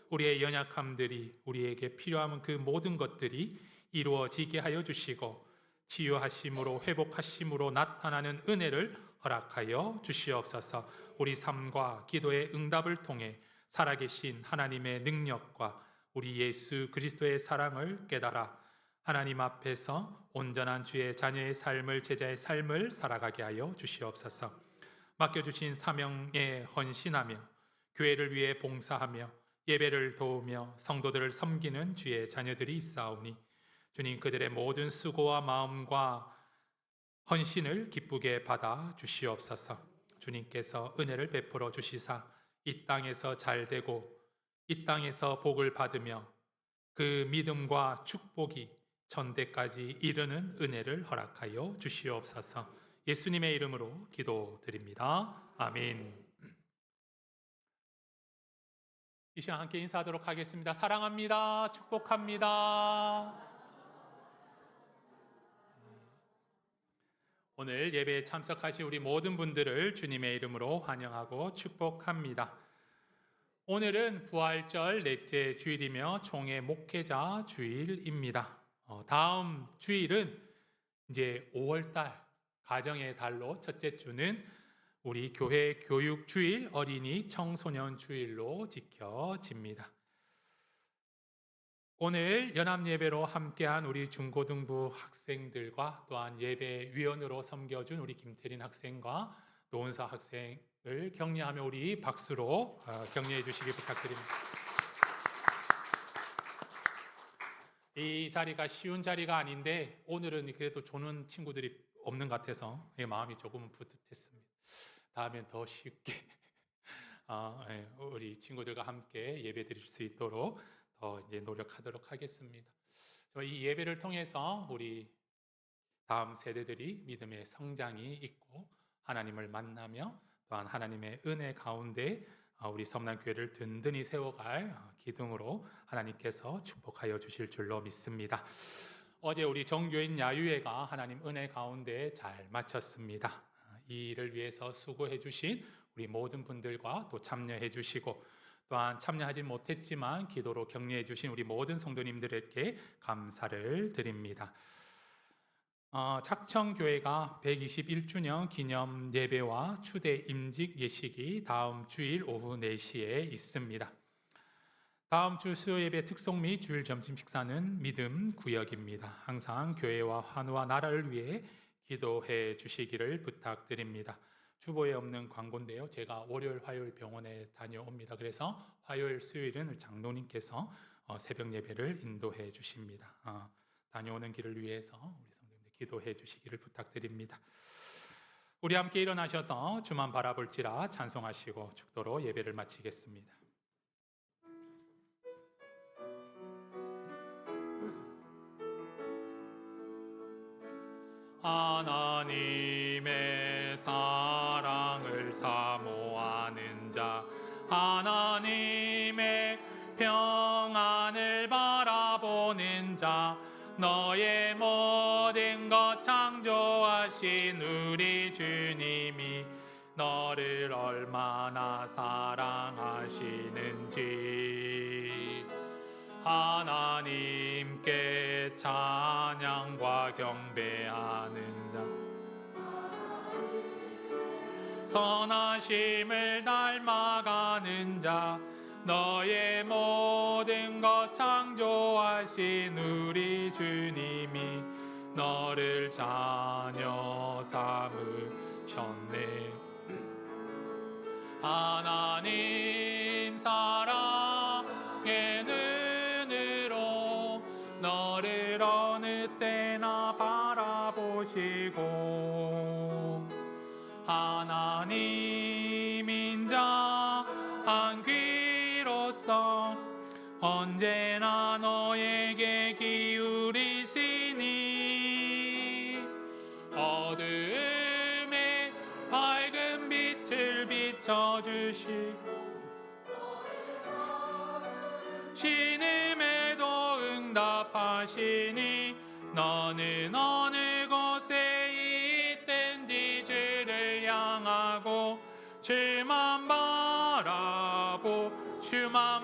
우리의 연약함들이, 우리에게 필요한 그 모든 것들이 이루어지게 하여 주시고 치유하심으로, 회복하심으로 나타나는 은혜를 허락하여 주시옵소서. 우리 삶과 기도의 응답을 통해 살아계신 하나님의 능력과 우리 예수 그리스도의 사랑을 깨달아 하나님 앞에서 온전한 주의 자녀의 삶을, 제자의 삶을 살아가게 하여 주시옵소서. 맡겨주신 사명에 헌신하며 교회를 위해 봉사하며 예배를 도우며 성도들을 섬기는 주의 자녀들이 있사오니 주님, 그들의 모든 수고와 마음과 헌신을 기쁘게 받아 주시옵소서. 주님께서 은혜를 베풀어 주시사 이 땅에서 잘되고 이 땅에서 복을 받으며 그 믿음과 축복이 천대까지 이르는 은혜를 허락하여 주시옵소서. 예수님의 이름으로 기도드립니다. 아멘. 이 시간 함께 인사하도록 하겠습니다. 사랑합니다. 축복합니다. 오늘 예배에 참석하신 우리 모든 분들을 주님의 이름으로 환영하고 축복합니다. 오늘은 부활절 넷째 주일이며 총회 목회자 주일입니다. 다음 주일은 이제 5월달 가정의 달로 첫째 주는 우리 교회 교육 주일, 어린이 청소년 주일로 지켜집니다. 오늘 연합 예배로 함께한 우리 중고등부 학생들과 또한 예배위원으로 섬겨준 우리 김태린 학생과 노은사 학생을 격려하며 우리 박수로 격려해 주시기 부탁드립니다. 이 자리가 쉬운 자리가 아닌데 오늘은 그래도 조는 친구들이 없는 것 같아서 마음이 조금은 뿌듯했습니다. 다음엔 더 쉽게 우리 친구들과 함께 예배 드릴 수 있도록 더 이제 노력하도록 하겠습니다. 이 예배를 통해서 우리 다음 세대들이 믿음의 성장이 있고 하나님을 만나며 또한 하나님의 은혜 가운데 우리 섬남교회를 든든히 세워갈 기둥으로 하나님께서 축복하여 주실 줄로 믿습니다. 어제 우리 정교인 야유회가 하나님 은혜 가운데 잘 마쳤습니다. 이 일을 위해서 수고해 주신 우리 모든 분들과 또 참여해 주시고 또한 참여하지 못했지만 기도로 격려해 주신 우리 모든 성도님들에게 감사를 드립니다. 착천교회가 121주년 기념 예배와 추대 임직 예식이 다음 주일 오후 4시에 있습니다. 다음 주 수요 예배 특송 및 주일 점심 식사는 믿음 구역입니다. 항상 교회와 환우와 나라를 위해 기도해 주시기를 부탁드립니다. 주보에 없는 광고인데요. 제가 월요일, 화요일 병원에 다녀옵니다. 그래서 화요일, 수요일은 장로님께서 새벽 예배를 인도해 주십니다. 다녀오는 길을 위해서 우리 성도님들 기도해 주시기를 부탁드립니다. 우리 함께 일어나셔서 주만 바라볼지라 찬송하시고 축도로 예배를 마치겠습니다. 하나님의 사랑을 사모하는 자, 하나님의 평안을 바라보는 자, 너의 모든 것 창조하신 우리 주님이 너를 얼마나 사랑하시는지 하나님께 찬양과 경배하는 자, 선하심을 닮아가는 자, 너의 모든 것 창조하신 우리 주님이 너를 자녀 삼으셨네. 하나님 사랑의 눈으로 너를 어느 때나 바라보시고 하나님 인자 한 귀로서 언제나 너에게 기울이시니 어둠에 밝은 빛을 비춰주시고 신음에도 응답하시니 너는 어느 곳에 있든지 주를 향하고 주만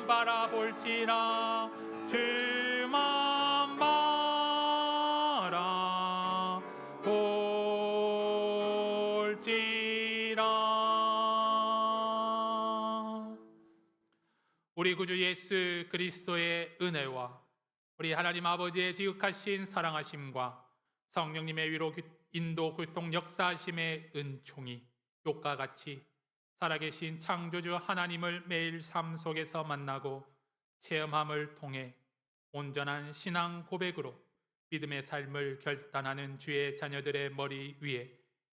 바라볼지라 주만 바라볼지라. 우리 구주 예수 그리스도의 은혜와 우리 하나님 아버지의 지극하신 사랑하심과 성령님의 위로 인도 교통 역사하심의 은총이 욕과 같이 살아계신 창조주 하나님을 매일 삶 속에서 만나고 체험함을 통해 온전한 신앙 고백으로 믿음의 삶을 결단하는 주의 자녀들의 머리 위에,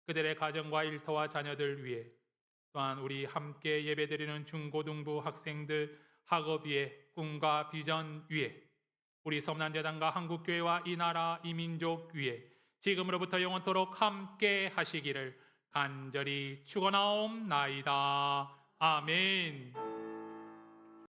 그들의 가정과 일터와 자녀들 위에, 또한 우리 함께 예배드리는 중고등부 학생들 학업 위에, 꿈과 비전 위에, 우리 섬남재단과 한국교회와 이 나라 이 민족 위에 지금으로부터 영원토록 함께 하시기를 간절히 축원하옵나이다. 아멘.